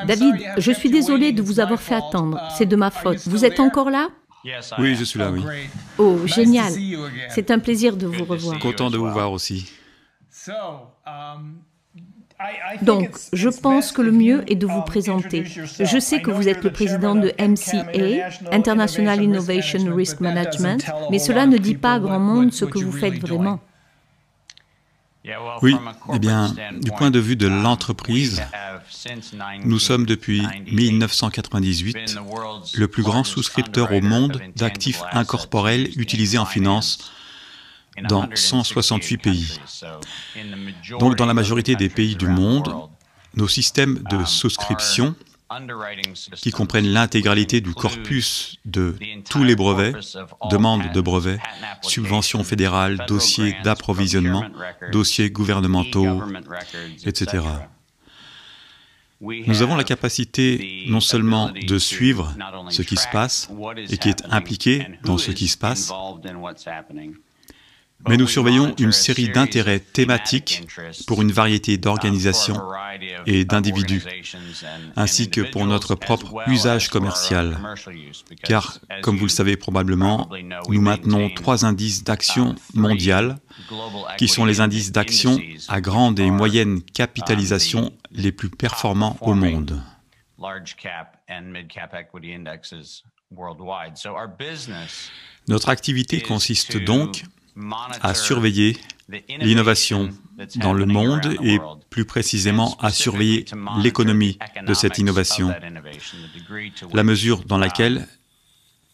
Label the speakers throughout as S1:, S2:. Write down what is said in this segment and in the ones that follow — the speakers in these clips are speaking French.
S1: David, je suis désolé de vous avoir fait attendre. C'est de ma faute. Vous êtes encore là?
S2: Oui, je suis là, oui.
S1: Oh, génial. C'est un plaisir de vous revoir.
S2: Content de vous voir aussi.
S1: Donc, je pense que le mieux est de vous présenter. Je sais que vous êtes le président de MCA, International Innovation Risk Management, mais cela ne dit pas à grand monde ce que vous faites vraiment.
S2: Oui, eh bien, du point de vue de l'entreprise, nous sommes depuis 1998 le plus grand souscripteur au monde d'actifs incorporels utilisés en finance dans 168 pays. Donc, dans la majorité des pays du monde, nos systèmes de souscription, qui comprennent l'intégralité du corpus de tous les brevets, demandes de brevets, subventions fédérales, dossiers d'approvisionnement, dossiers gouvernementaux, etc. Nous avons la capacité non seulement de suivre ce qui se passe et qui est impliqué dans ce qui se passe, mais nous surveillons une série d'intérêts thématiques pour une variété d'organisations et d'individus, ainsi que pour notre propre usage commercial. Car, comme vous le savez probablement, nous maintenons 3 indices d'actions mondiales, qui sont les indices d'actions à grande et moyenne capitalisation les plus performants au monde. Notre activité consiste donc à surveiller l'innovation dans le monde et plus précisément à surveiller l'économie de cette innovation, la mesure dans laquelle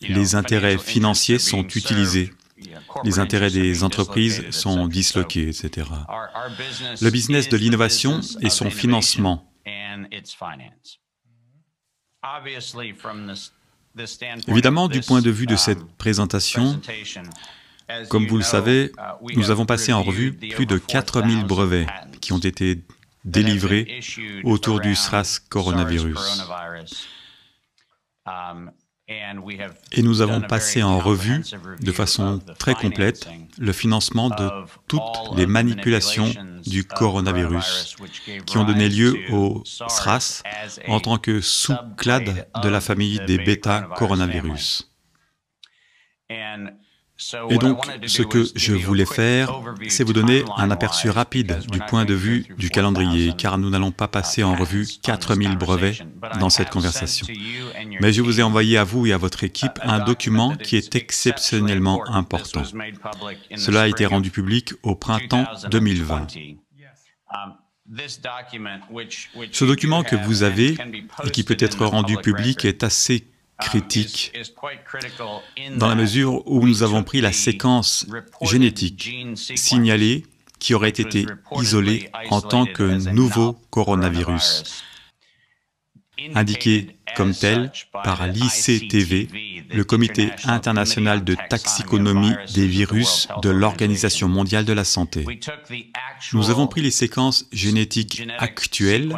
S2: les intérêts financiers sont utilisés, les intérêts des entreprises sont disloqués, etc. Le business de l'innovation et son financement. Évidemment, du point de vue de cette présentation, comme vous le savez, nous avons passé en revue plus de 4000 brevets qui ont été délivrés autour du SARS coronavirus. Et nous avons passé en revue de façon très complète le financement de toutes les manipulations du coronavirus qui ont donné lieu au SRAS en tant que sous-clade de la famille des bêta-coronavirus. Et donc, ce que je voulais faire, c'est vous donner un aperçu rapide du point de vue du calendrier, car nous n'allons pas passer en revue 4000 brevets dans cette conversation. Mais je vous ai envoyé à vous et à votre équipe un document qui est exceptionnellement important. Cela a été rendu public au printemps 2020. Ce document que vous avez et qui peut être rendu public est assez critique dans la mesure où nous avons pris la séquence génétique signalée qui aurait été isolée en tant que nouveau coronavirus, indiqué comme tel par l'ICTV, le Comité international de toxicomanie des virus de l'Organisation mondiale de la santé. Nous avons pris les séquences génétiques actuelles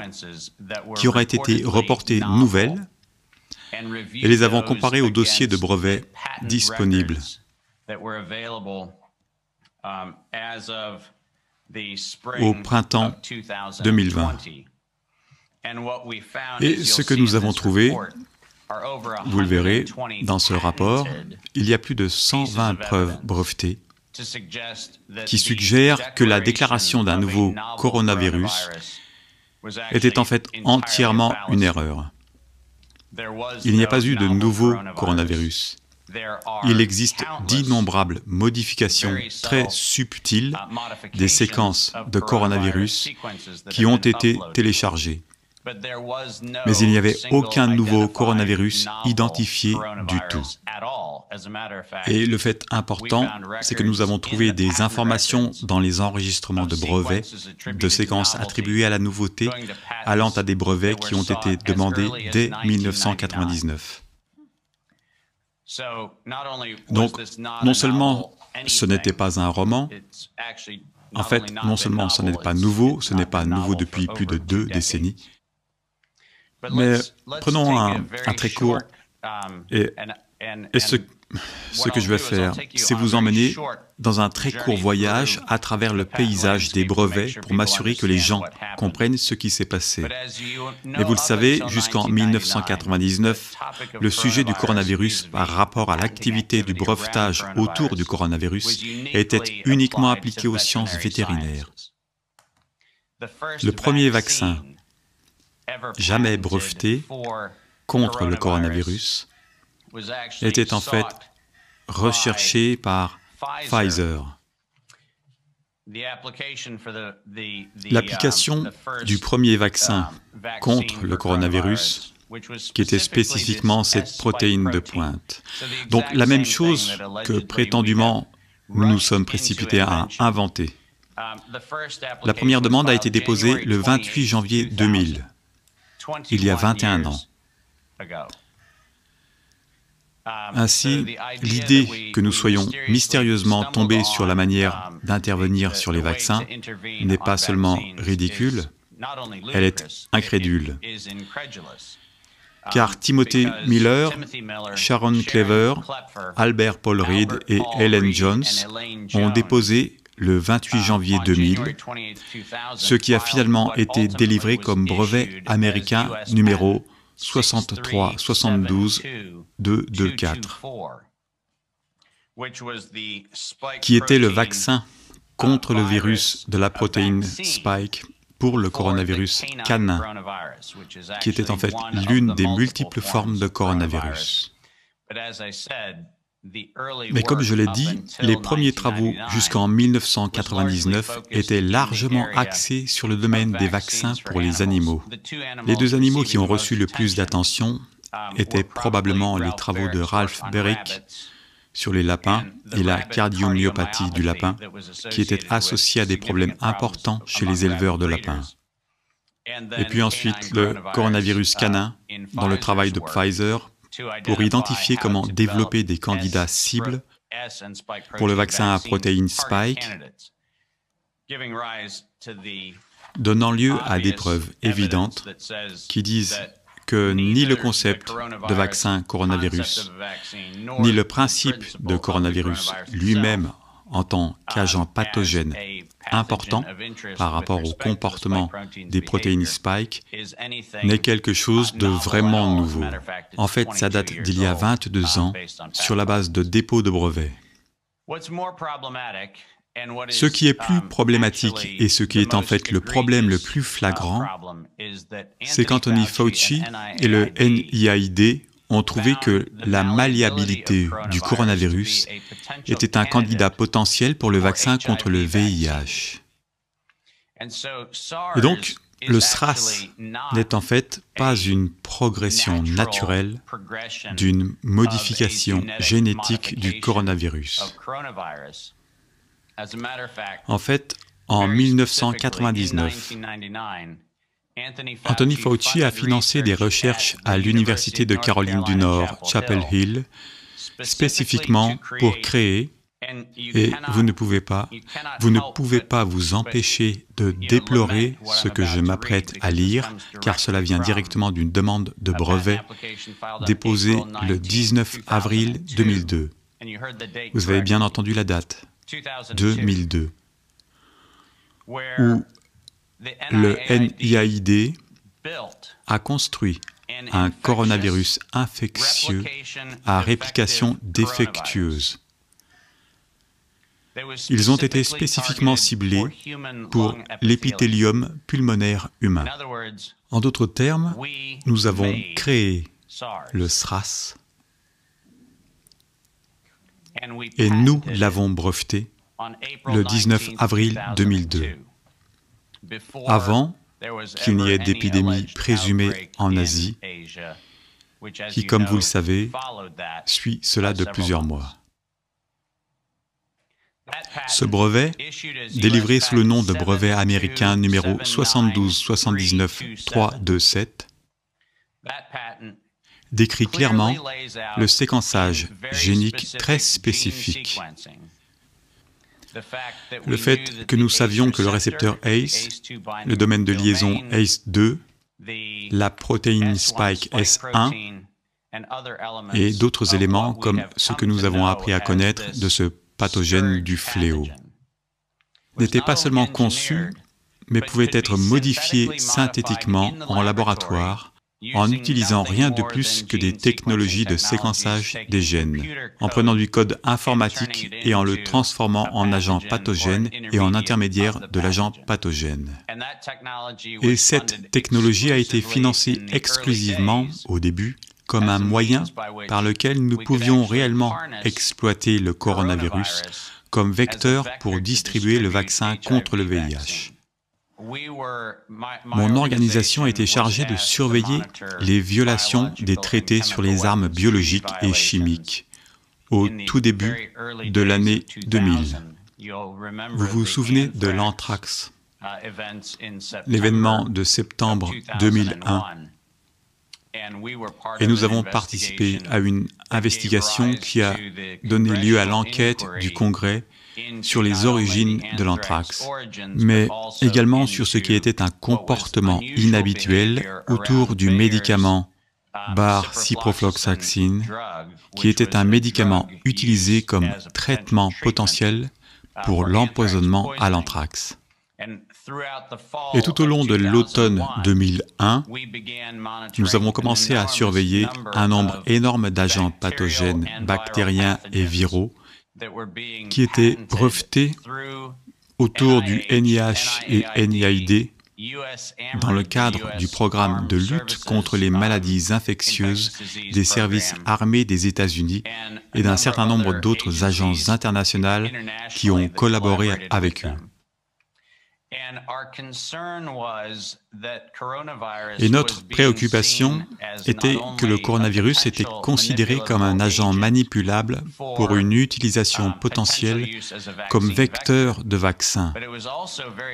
S2: qui auraient été reportées nouvelles et les avons comparées aux dossiers de brevets disponibles. Au printemps 2020. Et ce que nous avons trouvé, vous le verrez dans ce rapport, il y a plus de 120 preuves brevetées qui suggèrent que la déclaration d'un nouveau coronavirus était en fait entièrement une erreur. Il n'y a pas eu de nouveau coronavirus. Il existe d'innombrables modifications très subtiles des séquences de coronavirus qui ont été téléchargées. Mais il n'y avait aucun nouveau coronavirus identifié du tout. Et le fait important, c'est que nous avons trouvé des informations dans les enregistrements de brevets, de séquences attribuées à la nouveauté, allant à des brevets qui ont été demandés dès 1999. Donc, non seulement ce n'était pas un roman, en fait, non seulement ce n'est pas nouveau, ce n'est pas nouveau depuis plus de 2 décennies, mais prenons un très court, et ce que je vais faire, c'est vous emmener dans un très court voyage à travers le paysage des brevets pour m'assurer que les gens comprennent ce qui s'est passé. Mais vous le savez, jusqu'en 1999, le sujet du coronavirus par rapport à l'activité du brevetage autour du coronavirus était uniquement appliqué aux sciences vétérinaires. Le premier vaccin jamais breveté contre le coronavirus était en fait recherché par Pfizer. L'application du premier vaccin contre le coronavirus, qui était spécifiquement cette protéine de pointe. Donc la même chose que prétendument nous nous sommes précipités à inventer. La première demande a été déposée le 28 janvier 2000, il y a 21 ans. Ainsi, l'idée que nous soyons mystérieusement tombés sur la manière d'intervenir sur les vaccins n'est pas seulement ridicule, elle est incrédule. Car Timothy Miller, Sharon Clever, Albert Paul Reed et Ellen Jones ont déposé le 28 janvier 2000, ce qui a finalement été délivré comme brevet américain numéro 63-72-224, qui était le vaccin contre le virus de la protéine Spike pour le coronavirus canin, qui était en fait l'une des multiples formes de coronavirus. Mais comme je l'ai dit, les premiers travaux jusqu'en 1999 étaient largement axés sur le domaine des vaccins pour les animaux. Les deux animaux qui ont reçu le plus d'attention étaient probablement les travaux de Ralph Baric sur les lapins et la cardiomyopathie du lapin, qui étaient associés à des problèmes importants chez les éleveurs de lapins. Et puis ensuite, le coronavirus canin, dans le travail de Pfizer, pour identifier comment développer des candidats cibles pour le vaccin à protéine Spike, donnant lieu à des preuves évidentes qui disent que ni le concept de vaccin coronavirus, ni le principe de coronavirus lui-même en tant qu'agent pathogène important par rapport au comportement des protéines Spike n'est quelque chose de vraiment nouveau. En fait, ça date d'il y a 22 ans sur la base de dépôts de brevets. Ce qui est plus problématique et ce qui est en fait le problème le plus flagrant, c'est qu'Anthony Fauci et le NIAID ont trouvé que la malléabilité du coronavirus était un candidat potentiel pour le vaccin contre le VIH. Et donc, le SRAS n'est en fait pas une progression naturelle d'une modification génétique du coronavirus. En fait, en 1999, Anthony Fauci a financé des recherches à l'Université de Caroline du Nord, Chapel Hill, spécifiquement pour créer, et vous ne pouvez pas vous empêcher de déplorer ce que je m'apprête à lire, car cela vient directement d'une demande de brevet déposée le 19 avril 2002. Vous avez bien entendu la date, 2002, où le NIAID a construit un coronavirus infectieux à réplication défectueuse. Ils ont été spécifiquement ciblés pour l'épithélium pulmonaire humain. En d'autres termes, nous avons créé le SRAS et nous l'avons breveté le 19 avril 2002. Avant qu'il n'y ait d'épidémie présumée en Asie, qui, comme vous le savez, suit cela de plusieurs mois. Ce brevet, délivré sous le nom de brevet américain numéro 72-79-327, décrit clairement le séquençage génique très spécifique. Le fait que nous savions que le récepteur ACE, le domaine de liaison ACE2, la protéine Spike S1 et d'autres éléments comme ce que nous avons appris à connaître de ce pathogène du fléau, n'étaient pas seulement conçus, mais pouvaient être modifiés synthétiquement en laboratoire en n'utilisant rien de plus que des technologies de séquençage des gènes, en prenant du code informatique et en le transformant en agent pathogène et en intermédiaire de l'agent pathogène. Et cette technologie a été financée exclusivement, au début, comme un moyen par lequel nous pouvions réellement exploiter le coronavirus comme vecteur pour distribuer le vaccin contre le VIH. Mon organisation a été chargée de surveiller les violations des traités sur les armes biologiques et chimiques au tout début de l'année 2000. Vous vous souvenez de l'anthrax, l'événement de septembre 2001, et nous avons participé à une investigation qui a donné lieu à l'enquête du Congrès sur les origines de l'anthrax, mais également sur ce qui était un comportement inhabituel autour du médicament bar-ciprofloxacine, qui était un médicament utilisé comme traitement potentiel pour l'empoisonnement à l'anthrax. Et tout au long de l'automne 2001, nous avons commencé à surveiller un nombre énorme d'agents pathogènes, bactériens et viraux qui étaient brevetés autour du NIH et NIAID dans le cadre du programme de lutte contre les maladies infectieuses des services armés des États-Unis et d'un certain nombre d'autres agences internationales qui ont collaboré avec eux. Et notre préoccupation était que le coronavirus était considéré comme un agent manipulable pour une utilisation potentielle comme vecteur de vaccin,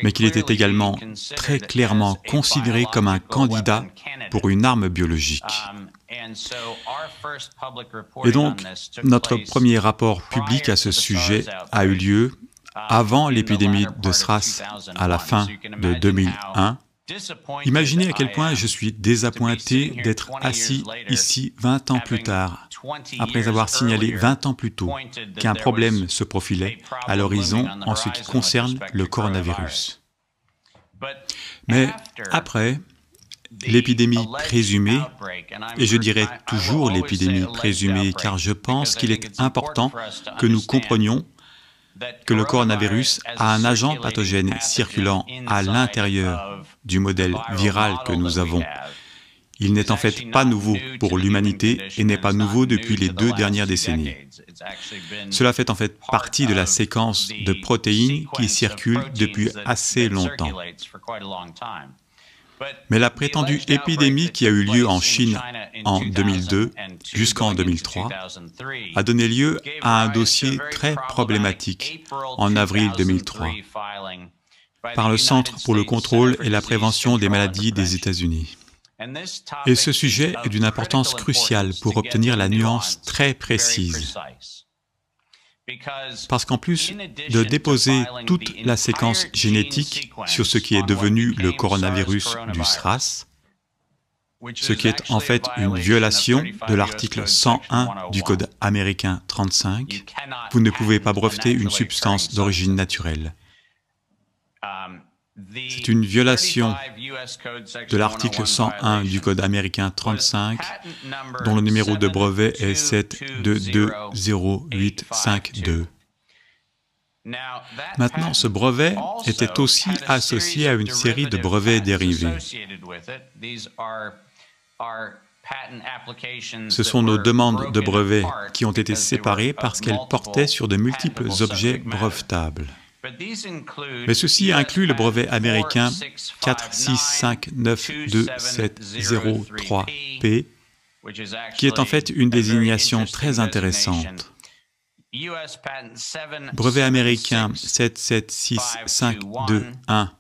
S2: mais qu'il était également très clairement considéré comme un candidat pour une arme biologique. Et donc, notre premier rapport public à ce sujet a eu lieu avant l'épidémie de SRAS à la fin de 2001. Imaginez à quel point je suis désappointé d'être assis ici 20 ans plus tard, après avoir signalé 20 ans plus tôt qu'un problème se profilait à l'horizon en ce qui concerne le coronavirus. Mais après, l'épidémie présumée, et je dirais toujours l'épidémie présumée car je pense qu'il est important que nous comprenions que le coronavirus a un agent pathogène circulant à l'intérieur du modèle viral que nous avons. Il n'est en fait pas nouveau pour l'humanité et n'est pas nouveau depuis les 2 dernières décennies. Cela fait en fait partie de la séquence de protéines qui circule depuis assez longtemps. Mais la prétendue épidémie qui a eu lieu en Chine en 2002 jusqu'en 2003 a donné lieu à un dossier très problématique en avril 2003 par le Centre pour le contrôle et la prévention des maladies des États-Unis. Et ce sujet est d'une importance cruciale pour obtenir la nuance très précise. Parce qu'en plus de déposer toute la séquence génétique sur ce qui est devenu le coronavirus du SRAS, ce qui est en fait une violation de l'article 101 du Code américain 35, vous ne pouvez pas breveter une substance d'origine naturelle. C'est une violation de l'article 101 du Code américain 35, dont le numéro de brevet est 7220852. Maintenant, ce brevet était aussi associé à une série de brevets dérivés. Ce sont nos demandes de brevets qui ont été séparées parce qu'elles portaient sur de multiples objets brevetables. Mais ceci inclut le brevet américain 465927003P, qui est en fait une désignation très intéressante. Brevet américain 776521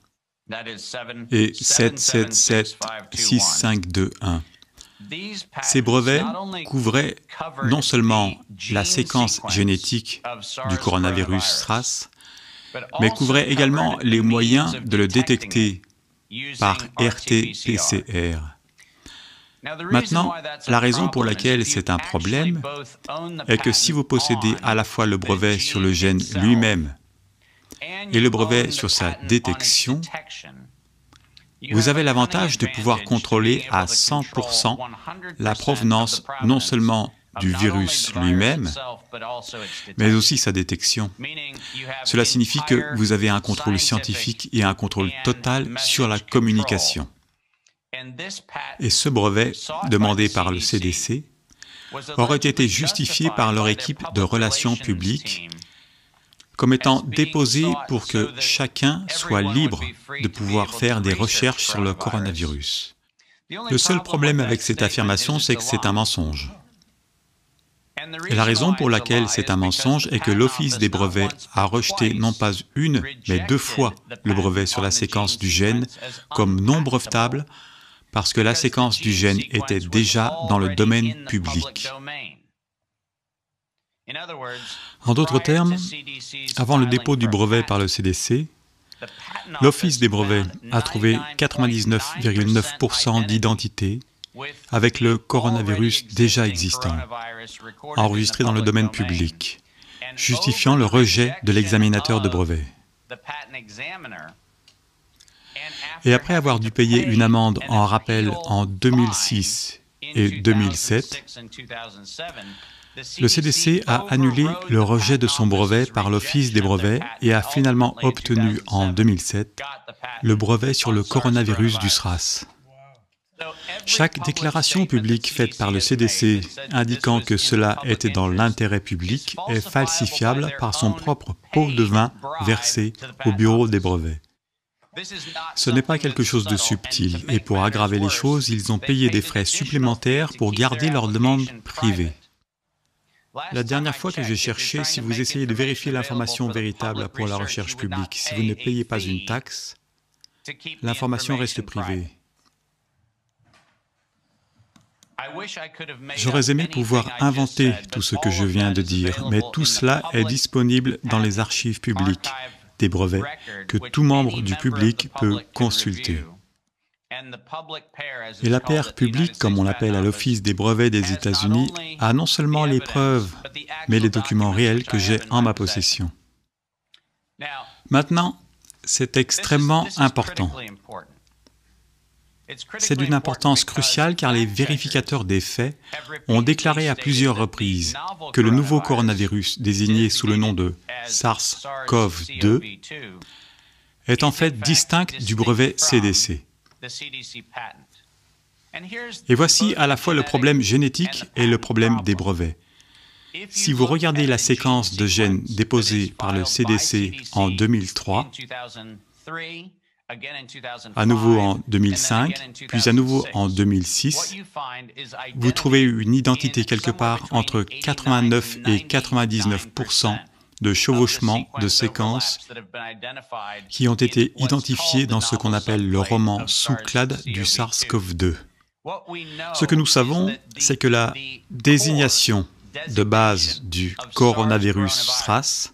S2: et 777651. Ces brevets couvraient non seulement la séquence génétique du coronavirus SRAS, mais couvrait également les moyens de le détecter par RT-PCR. Maintenant, la raison pour laquelle c'est un problème est que si vous possédez à la fois le brevet sur le gène lui-même et le brevet sur sa détection, vous avez l'avantage de pouvoir contrôler à 100% la provenance non seulement du virus lui-même, mais aussi sa détection. Cela signifie que vous avez un contrôle scientifique et un contrôle total sur la communication. Et ce brevet, demandé par le CDC, aurait été justifié par leur équipe de relations publiques comme étant déposé pour que chacun soit libre de pouvoir faire des recherches sur le coronavirus. Le seul problème avec cette affirmation, c'est que c'est un mensonge. Et la raison pour laquelle c'est un mensonge est que l'Office des brevets a rejeté non pas une, mais 2 fois le brevet sur la séquence du gène comme non brevetable parce que la séquence du gène était déjà dans le domaine public. En d'autres termes, avant le dépôt du brevet par le CDC, l'Office des brevets a trouvé 99,9% d'identité avec le coronavirus déjà existant, enregistré dans le domaine public, justifiant le rejet de l'examinateur de brevet. Et après avoir dû payer une amende en rappel en 2006 et 2007, le CDC a annulé le rejet de son brevet par l'Office des brevets et a finalement obtenu en 2007 le brevet sur le coronavirus du SRAS. Chaque déclaration publique faite par le CDC indiquant que cela était dans l'intérêt public est falsifiable par son propre pot de vin versé au bureau des brevets. Ce n'est pas quelque chose de subtil, et pour aggraver les choses, ils ont payé des frais supplémentaires pour garder leur demande privée. La dernière fois que j'ai cherché, si vous essayez de vérifier l'information véritable pour la recherche publique, si vous ne payez pas une taxe, l'information reste privée. J'aurais aimé pouvoir inventer tout ce que je viens de dire, mais tout cela est disponible dans les archives publiques des brevets que tout membre du public peut consulter. Et la PR publique, comme on l'appelle à l'Office des brevets des États-Unis, a non seulement les preuves, mais les documents réels que j'ai en ma possession. Maintenant, c'est extrêmement important. C'est d'une importance cruciale car les vérificateurs des faits ont déclaré à plusieurs reprises que le nouveau coronavirus, désigné sous le nom de SARS-CoV-2, est en fait distinct du brevet CDC. Et voici à la fois le problème génétique et le problème des brevets. Si vous regardez la séquence de gènes déposée par le CDC en 2003, à nouveau en 2005, puis à nouveau en 2006, vous trouvez une identité quelque part entre 89 et 99% de chevauchements de séquences qui ont été identifiés dans ce qu'on appelle le roman sous-clade du SARS-CoV-2. Ce que nous savons, c'est que la désignation de base du coronavirus SRAS,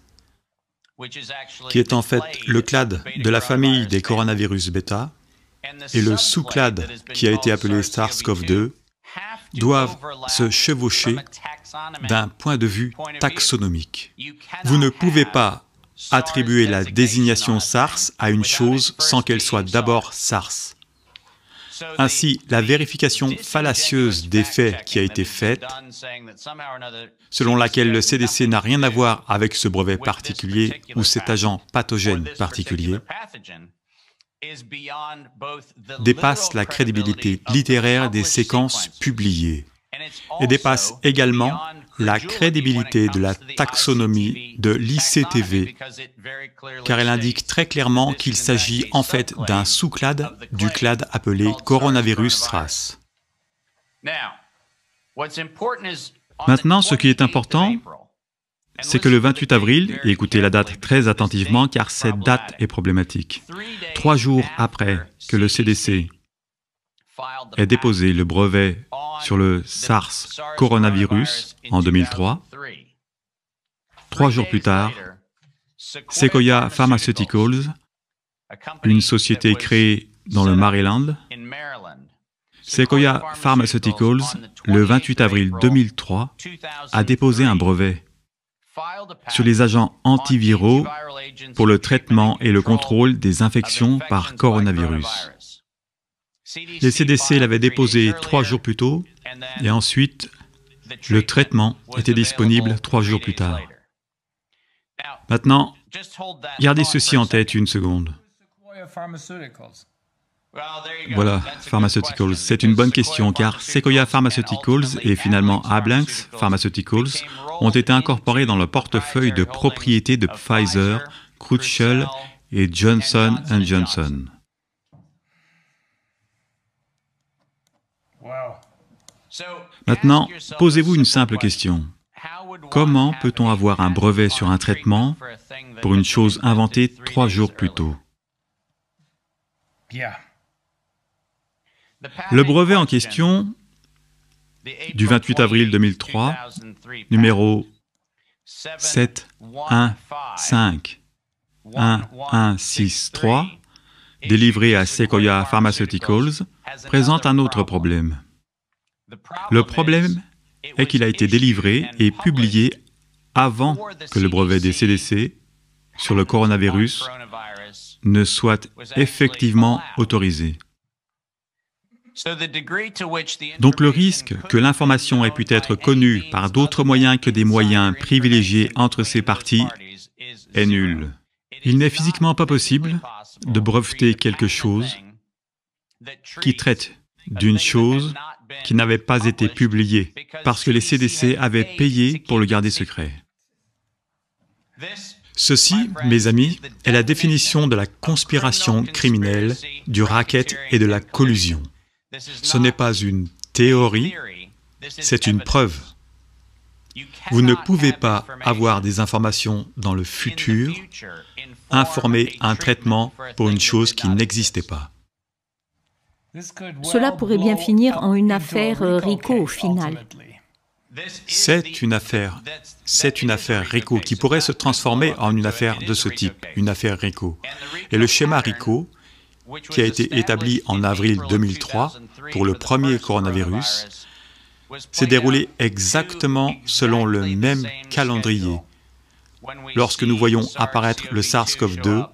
S2: qui est en fait le clade de la famille des coronavirus bêta, et le sous-clade qui a été appelé SARS-CoV-2, doivent se chevaucher d'un point de vue taxonomique. Vous ne pouvez pas attribuer la désignation SARS à une chose sans qu'elle soit d'abord SARS. Ainsi, la vérification fallacieuse des faits qui a été faite, selon laquelle le CDC n'a rien à voir avec ce brevet particulier ou cet agent pathogène particulier, dépasse la crédibilité littéraire des séquences publiées et dépasse également la crédibilité de la taxonomie de l'ICTV, car elle indique très clairement qu'il s'agit en fait d'un sous-clade du clade appelé coronavirus SRAS. Maintenant, ce qui est important, c'est que le 28 avril, et écoutez la date très attentivement car cette date est problématique, 3 jours après que le CDC ait déposé le brevet sur le SARS coronavirus en 2003, 3 jours plus tard, Sequoia Pharmaceuticals, une société créée dans le Maryland, Sequoia Pharmaceuticals, le 28 avril 2003, a déposé un brevet sur les agents antiviraux pour le traitement et le contrôle des infections par coronavirus. Les CDC l'avaient déposé 3 jours plus tôt, et ensuite, le traitement était disponible 3 jours plus tard. Maintenant, gardez ceci en tête une seconde. Voilà, Pharmaceuticals. C'est une bonne question, car Sequoia Pharmaceuticals et finalement Ablanx Pharmaceuticals ont été incorporés dans le portefeuille de propriété de Pfizer, Crucial et Johnson & Johnson. Maintenant, posez-vous une simple question. Comment peut-on avoir un brevet sur un traitement pour une chose inventée 3 jours plus tôt? Le brevet en question, du 28 avril 2003, numéro 7151163, délivré à Sequoia Pharmaceuticals, présente un autre problème. Le problème est qu'il a été délivré et publié avant que le brevet des CDC sur le coronavirus ne soit effectivement autorisé. Donc le risque que l'information ait pu être connue par d'autres moyens que des moyens privilégiés entre ces parties est nul. Il n'est physiquement pas possible de breveter quelque chose qui traite d'une chose qui n'avait pas été publiée, parce que les CDC avaient payé pour le garder secret. Ceci, mes amis, est la définition de la conspiration criminelle, du racket et de la collusion. Ce n'est pas une théorie, c'est une preuve. Vous ne pouvez pas avoir des informations dans le futur, informer un traitement pour une chose qui n'existait pas.
S1: Cela pourrait bien finir en une affaire RICO au final.
S2: C'est une affaire RICO qui pourrait se transformer en une affaire de ce type, une affaire RICO. Et le schéma RICO, qui a été établi en avril 2003 pour le premier coronavirus, s'est déroulé exactement selon le même calendrier. Lorsque nous voyons apparaître le SARS-CoV-2,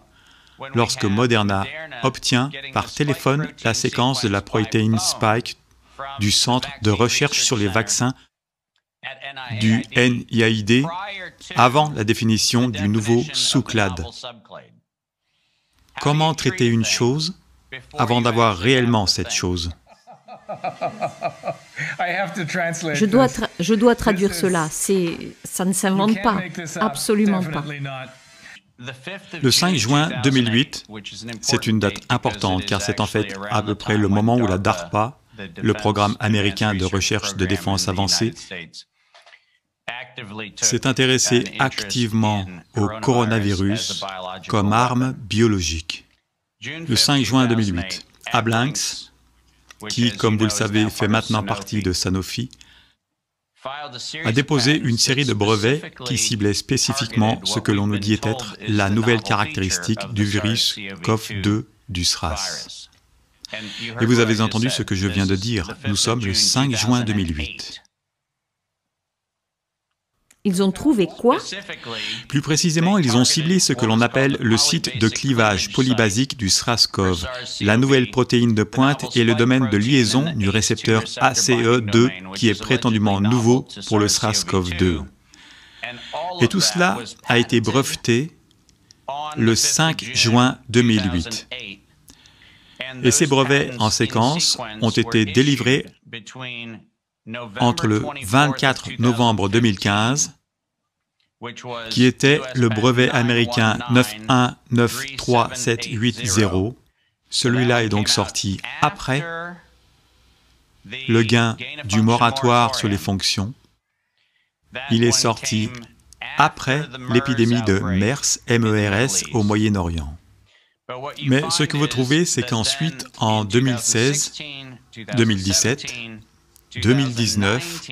S2: lorsque Moderna obtient par téléphone la séquence de la protéine Spike du Centre de recherche sur les vaccins du NIAID avant la définition du nouveau sous-clade. Comment traiter une chose avant d'avoir réellement cette chose?
S1: Je dois traduire cela. Ça ne s'invente pas, absolument pas.
S2: Le 5 juin 2008, c'est une date importante car c'est en fait à peu près le moment où la DARPA, le programme américain de recherche de défense avancée, s'est intéressé activement au coronavirus comme arme biologique. Le 5 juin 2008, Ablanx, qui, comme vous le savez, fait maintenant partie de Sanofi, a déposé une série de brevets qui ciblaient spécifiquement ce que l'on nous dit être la nouvelle caractéristique du virus CoV-2 du SRAS. Et vous avez entendu ce que je viens de dire, nous sommes le 5 juin 2008.
S1: Ils ont trouvé quoi?
S2: Plus précisément, ils ont ciblé ce que l'on appelle le site de clivage polybasique du SRAS-CoV, la nouvelle protéine de pointe et le domaine de liaison du récepteur ACE2 qui est prétendument nouveau pour le SRAS-CoV-2. Et tout cela a été breveté le 5 juin 2008. Et ces brevets en séquence ont été délivrés entre le 24 novembre 2015, qui était le brevet américain 9193780. Celui-là est donc sorti après le gain du moratoire sur les fonctions. Il est sorti après l'épidémie de MERS, MERS au Moyen-Orient. Mais ce que vous trouvez, c'est qu'ensuite, en 2016, 2017, 2019,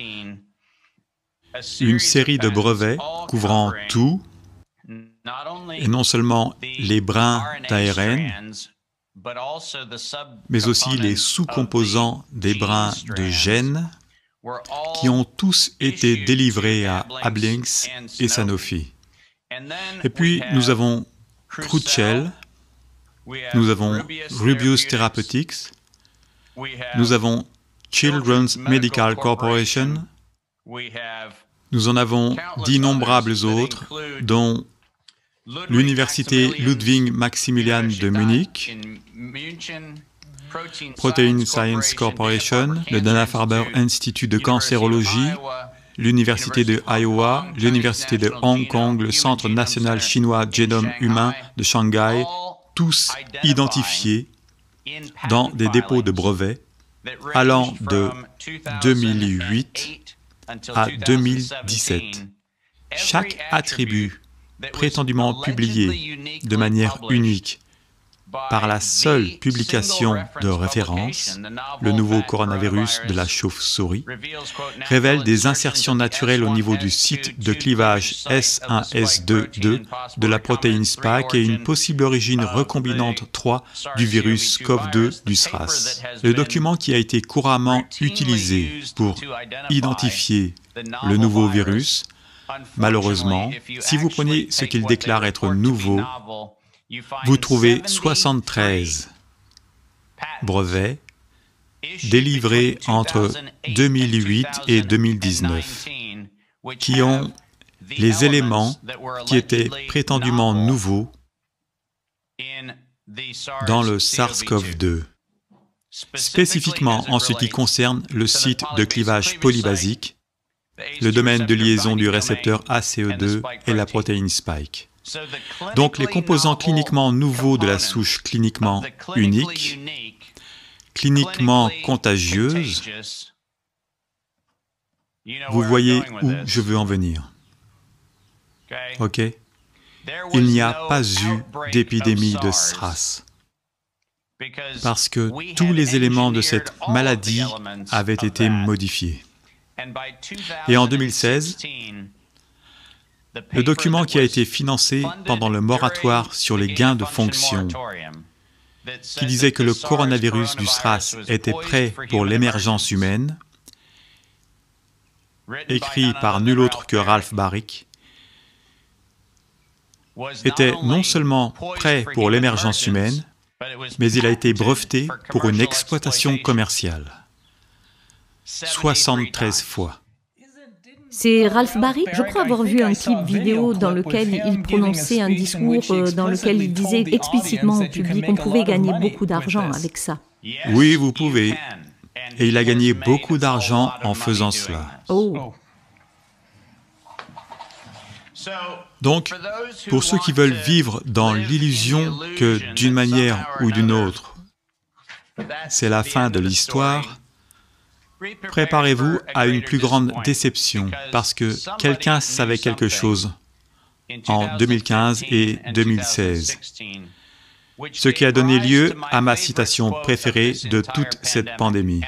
S2: une série de brevets couvrant tout, et non seulement les brins d'ARN, mais aussi les sous-composants des brins de gènes qui ont tous été délivrés à Ablynx et Sanofi. Et puis, nous avons Crucell, nous avons Rubius Therapeutics, nous avons Children's Medical Corporation, nous en avons d'innombrables autres, dont l'Université Ludwig Maximilian de Munich, Protein Science Corporation, le Dana-Farber Institute de cancérologie, l'Université de Iowa, l'Université de Hong Kong, le Centre national chinois Génome humain de Shanghai, tous identifiés dans des dépôts de brevets allant de 2008 à 2017. Chaque attribut prétendument publié de manière unique par la seule publication de référence, le nouveau coronavirus de la chauve-souris, révèle des insertions naturelles au niveau du site de clivage S1S2.2 de la protéine Spike et une possible origine recombinante 3 du virus CoV-2 du SRAS. Le document qui a été couramment utilisé pour identifier le nouveau virus, malheureusement, si vous prenez ce qu'il déclare être nouveau, vous trouvez 73 brevets délivrés entre 2008 et 2019 qui ont les éléments qui étaient prétendument nouveaux dans le SARS-CoV-2. Spécifiquement en ce qui concerne le site de clivage polybasique, le domaine de liaison du récepteur ACE2 et la protéine Spike. Donc les composants cliniquement nouveaux de la souche cliniquement unique, cliniquement contagieuse, vous voyez où je veux en venir. Ok? Il n'y a pas eu d'épidémie de SRAS, parce que tous les éléments de cette maladie avaient été modifiés. Et en 2016, le document qui a été financé pendant le moratoire sur les gains de fonction, qui disait que le coronavirus du SRAS était prêt pour l'émergence humaine, écrit par nul autre que Ralph Baric, était non seulement prêt pour l'émergence humaine, mais il a été breveté pour une exploitation commerciale. 73 fois.
S1: C'est Ralph Baric. Je crois avoir vu un clip vidéo dans lequel il prononçait un discours dans lequel il disait explicitement au public qu'on pouvait gagner beaucoup d'argent avec ça.
S2: Oui, vous pouvez. Et il a gagné beaucoup d'argent en faisant cela.
S1: Oh.
S2: Donc, pour ceux qui veulent vivre dans l'illusion que d'une manière ou d'une autre, c'est la fin de l'histoire, préparez-vous à une plus grande déception, parce que quelqu'un savait quelque chose en 2015 et 2016, ce qui a donné lieu à ma citation préférée de toute cette pandémie.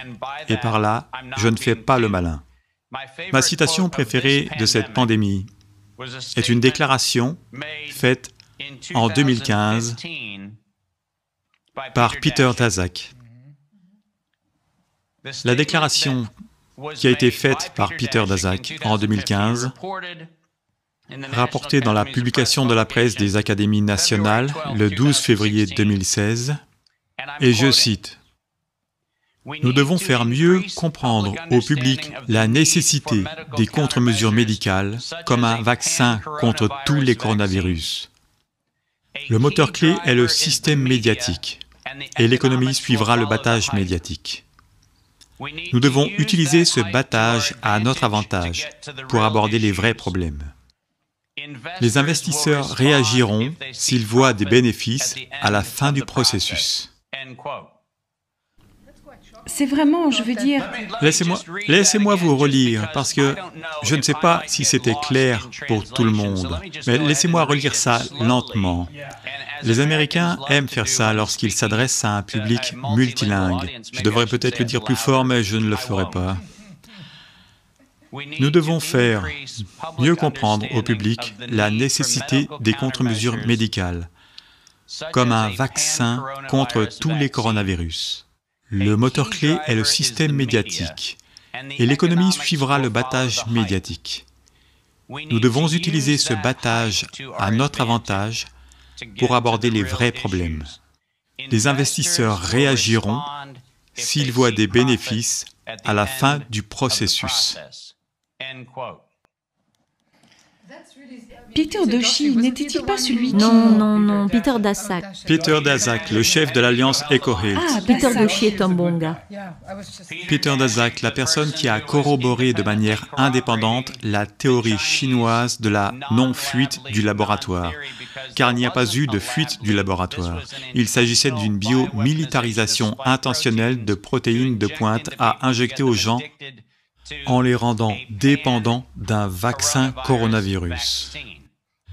S2: Et par là, je ne fais pas le malin. Ma citation préférée de cette pandémie est une déclaration faite en 2015 par Peter Daszak. La déclaration qui a été faite par Peter Daszak en 2015, rapportée dans la publication de la presse des Académies nationales le 12 février 2016, et je cite, « Nous devons faire mieux comprendre au public la nécessité des contre-mesures médicales comme un vaccin contre tous les coronavirus. Le moteur clé est le système médiatique, et l'économie suivra le battage médiatique. Nous devons utiliser ce battage à notre avantage pour aborder les vrais problèmes. Les investisseurs réagiront s'ils voient des bénéfices à la fin du processus. »
S3: C'est vraiment, je veux dire...
S2: Laissez-moi vous relire, parce que je ne sais pas si c'était clair pour tout le monde, mais laissez-moi relire ça lentement. Les Américains aiment faire ça lorsqu'ils s'adressent à un public multilingue. Je devrais peut-être le dire plus fort, mais je ne le ferai pas. Nous devons faire mieux comprendre au public la nécessité des contre-mesures médicales comme un vaccin contre tous les coronavirus. Le moteur clé est le système médiatique, et l'économie suivra le battage médiatique. Nous devons utiliser ce battage à notre avantage pour aborder les vrais problèmes. Les investisseurs réagiront s'ils voient des bénéfices à la fin du processus.
S3: Peter Doshi n'était-il pas celui qui...
S1: Non, Peter Daszak.
S2: Peter Daszak, le chef de l'alliance EcoHealth.
S3: Ah,
S1: Peter Doshi est un bon gars.
S2: Peter Daszak, la personne qui a corroboré de manière indépendante la théorie chinoise de la non-fuite du laboratoire, car il n'y a pas eu de fuite du laboratoire. Il s'agissait d'une biomilitarisation intentionnelle de protéines de pointe à injecter aux gens en les rendant dépendants d'un vaccin coronavirus.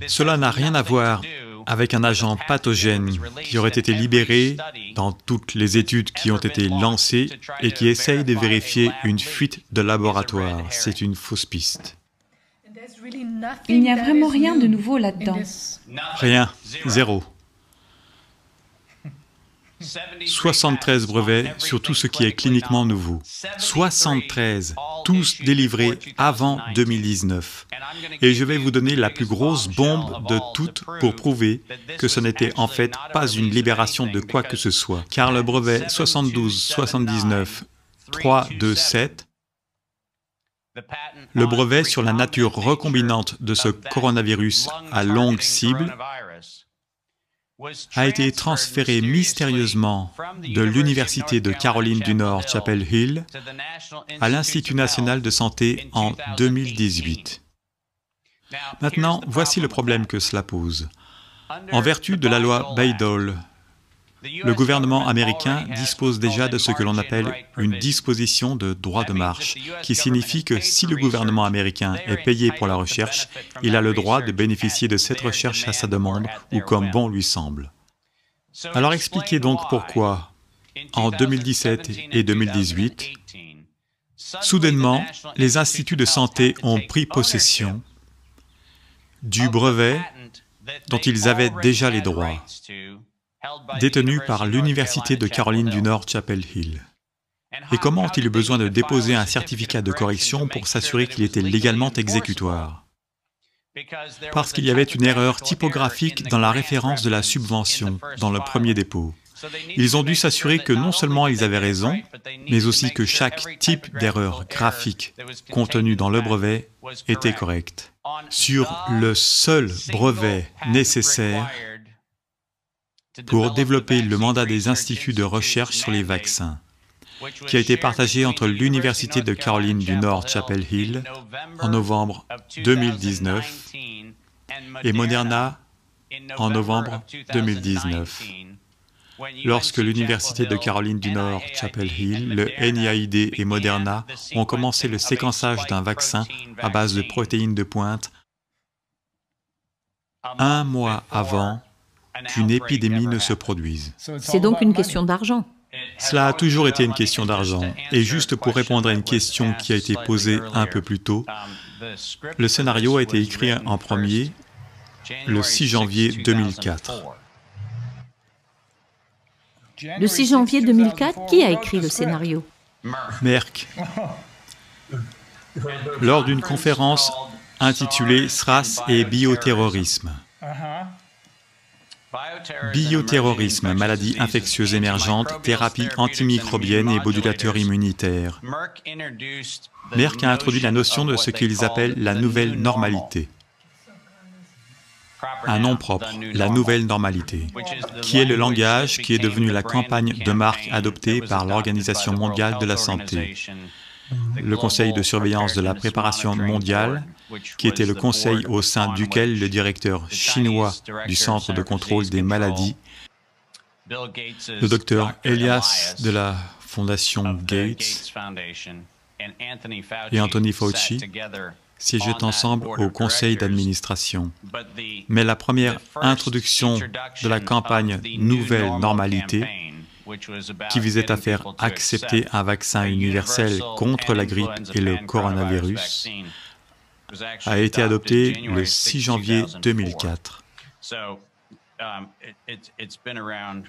S2: Cela n'a rien à voir avec un agent pathogène qui aurait été libéré dans toutes les études qui ont été lancées et qui essaye de vérifier une fuite de laboratoire. C'est une fausse piste.
S3: Il n'y a vraiment rien de nouveau là-dedans.
S2: Rien, zéro. 73 brevets sur tout ce qui est cliniquement nouveau. 73, tous délivrés avant 2019. Et je vais vous donner la plus grosse bombe de toutes pour prouver que ce n'était en fait pas une libération de quoi que ce soit. Car le brevet 72-79-327, le brevet sur la nature recombinante de ce coronavirus à longue cible, a été transféré mystérieusement de l'Université de Caroline du Nord, Chapel Hill, à l'Institut national de santé en 2018. Maintenant, voici le problème que cela pose. En vertu de la loi Bayh-Dole, le gouvernement américain dispose déjà de ce que l'on appelle une disposition de droit de marche, qui signifie que si le gouvernement américain est payé pour la recherche, il a le droit de bénéficier de cette recherche à sa demande ou comme bon lui semble. Alors expliquez donc pourquoi, en 2017 et 2018, soudainement, les instituts de santé ont pris possession du brevet dont ils avaient déjà les droits, détenu par l'Université de Caroline du Nord, Chapel Hill. Et comment ont-ils eu besoin de déposer un certificat de correction pour s'assurer qu'il était légalement exécutoire? Parce qu'il y avait une erreur typographique dans la référence de la subvention, dans le premier dépôt. Ils ont dû s'assurer que non seulement ils avaient raison, mais aussi que chaque type d'erreur graphique contenue dans le brevet était correct. Sur le seul brevet nécessaire pour développer le mandat des instituts de recherche sur les vaccins, qui a été partagé entre l'Université de Caroline du Nord, Chapel Hill, en novembre 2019, et Moderna en novembre 2019. Lorsque l'Université de Caroline du Nord, Chapel Hill, le NIAID et Moderna ont commencé le séquençage d'un vaccin à base de protéines de pointe, un mois avant qu'une épidémie ne se produise.
S1: C'est donc une question d'argent.
S2: Cela a toujours été une question d'argent. Et juste pour répondre à une question qui a été posée un peu plus tôt, le scénario a été écrit en premier le 6 janvier 2004.
S1: Le 6 janvier 2004, qui a écrit le scénario?
S2: Merck. Lors d'une conférence intitulée « SRAS et bioterrorisme ». Bioterrorisme, maladies infectieuses émergentes, thérapie antimicrobienne et modulateur immunitaire. Merck a introduit la notion de ce qu'ils appellent la nouvelle normalité. Un nom propre, la nouvelle normalité, qui est le langage qui est devenu la campagne de marque adoptée par l'Organisation mondiale de la santé, le Conseil de surveillance de la préparation mondiale, qui était le conseil au sein duquel le directeur chinois du Centre de contrôle des maladies, le docteur Elias de la Fondation Gates et Anthony Fauci, siégeaient ensemble au conseil d'administration. Mais la première introduction de la campagne « Nouvelle normalité », qui visait à faire accepter un vaccin universel contre la grippe et le coronavirus, a été adoptée le 6 janvier 2004.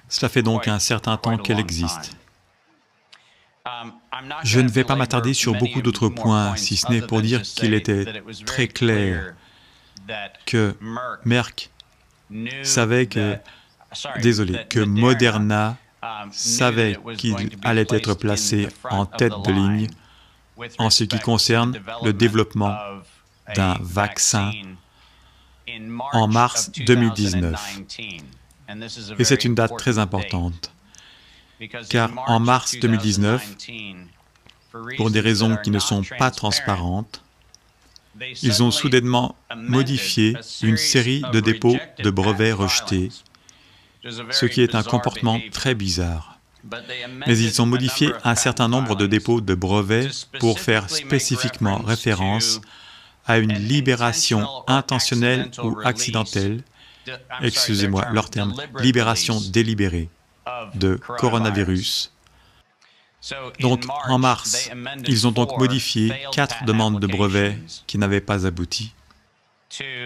S2: Cela fait donc un certain temps qu'elle existe. Je ne vais pas m'attarder sur beaucoup d'autres points, si ce n'est pour dire qu'il était très clair que Merck savait que, que Moderna savait qu'il allait être placé en tête de ligne en ce qui concerne le développement d'un vaccin en mars 2019. Et c'est une date très importante, car en mars 2019, pour des raisons qui ne sont pas transparentes, ils ont soudainement modifié une série de dépôts de brevets rejetés, ce qui est un comportement très bizarre. Mais ils ont modifié un certain nombre de dépôts de brevets pour faire spécifiquement référence à une libération intentionnelle ou accidentelle, excusez-moi leur terme, libération délibérée de coronavirus. Donc, en mars, ils ont donc modifié 4 demandes de brevets qui n'avaient pas abouti,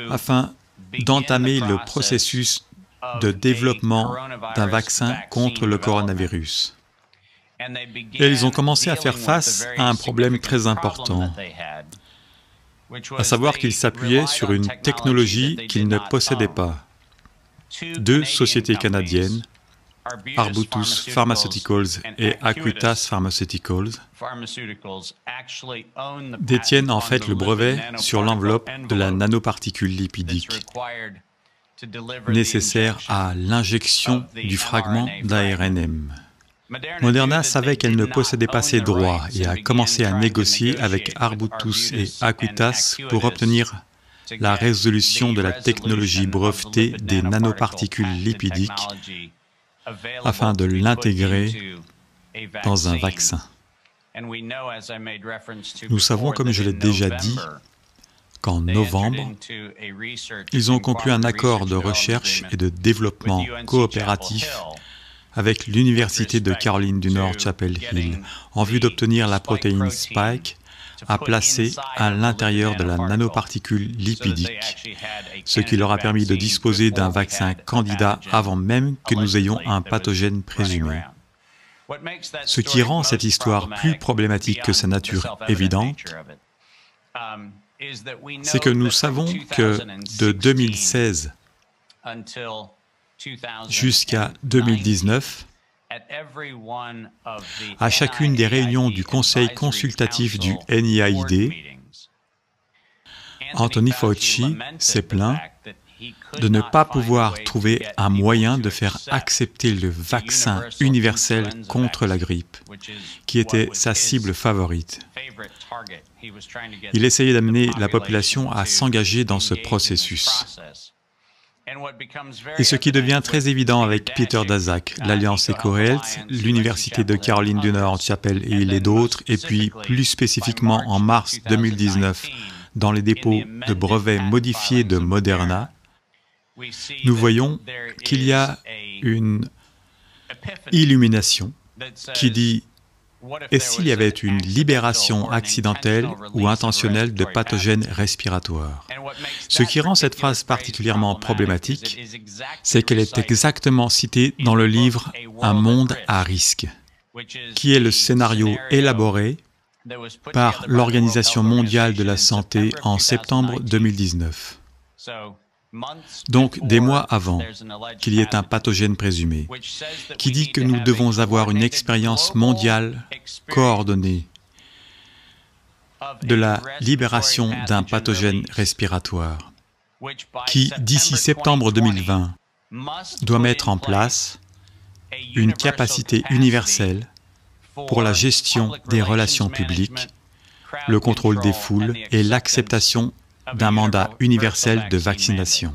S2: afin d'entamer le processus de développement d'un vaccin contre le coronavirus. Et ils ont commencé à faire face à un problème très important, à savoir qu'ils s'appuyaient sur une technologie qu'ils ne possédaient pas. 2 sociétés canadiennes, Arbutus Pharmaceuticals et Acuitas Pharmaceuticals, détiennent en fait le brevet sur l'enveloppe de la nanoparticule lipidique nécessaire à l'injection du fragment d'ARNM. Moderna savait qu'elle ne possédait pas ces droits et a commencé à négocier avec Arbutus et Acuitas pour obtenir la résolution de la technologie brevetée des nanoparticules lipidiques afin de l'intégrer dans un vaccin. Nous savons, comme je l'ai déjà dit, qu'en novembre, ils ont conclu un accord de recherche et de développement coopératif avec l'Université de Caroline du Nord, Chapel Hill, en vue d'obtenir la protéine Spike à placer à l'intérieur de la nanoparticule lipidique, ce qui leur a permis de disposer d'un vaccin candidat avant même que nous ayons un pathogène présumé. Ce qui rend cette histoire plus problématique que sa nature évidente, c'est que nous savons que de 2016 jusqu'à 2019, à chacune des réunions du Conseil consultatif du NIAID, Anthony Fauci s'est plaint de ne pas pouvoir trouver un moyen de faire accepter le vaccin universel contre la grippe, qui était sa cible favorite. Il essayait d'amener la population à s'engager dans ce processus. Et ce qui devient très évident avec Peter Daszak, l'Alliance EcoHealth, l'Université de Caroline du Nord, Chapel Hill et d'autres, et puis plus spécifiquement en mars 2019, dans les dépôts de brevets modifiés de Moderna, nous voyons qu'il y a une illumination qui dit « Et s'il y avait une libération accidentelle ou intentionnelle de pathogènes respiratoires ?» Ce qui rend cette phrase particulièrement problématique, c'est qu'elle est exactement citée dans le livre « Un monde à risque », qui est le scénario élaboré par l'Organisation mondiale de la santé en septembre 2019. Donc, des mois avant qu'il y ait un pathogène présumé, qui dit que nous devons avoir une expérience mondiale coordonnée de la libération d'un pathogène respiratoire, qui, d'ici septembre 2020, doit mettre en place une capacité universelle pour la gestion des relations publiques, le contrôle des foules et l'acceptation d'un mandat universel de vaccination.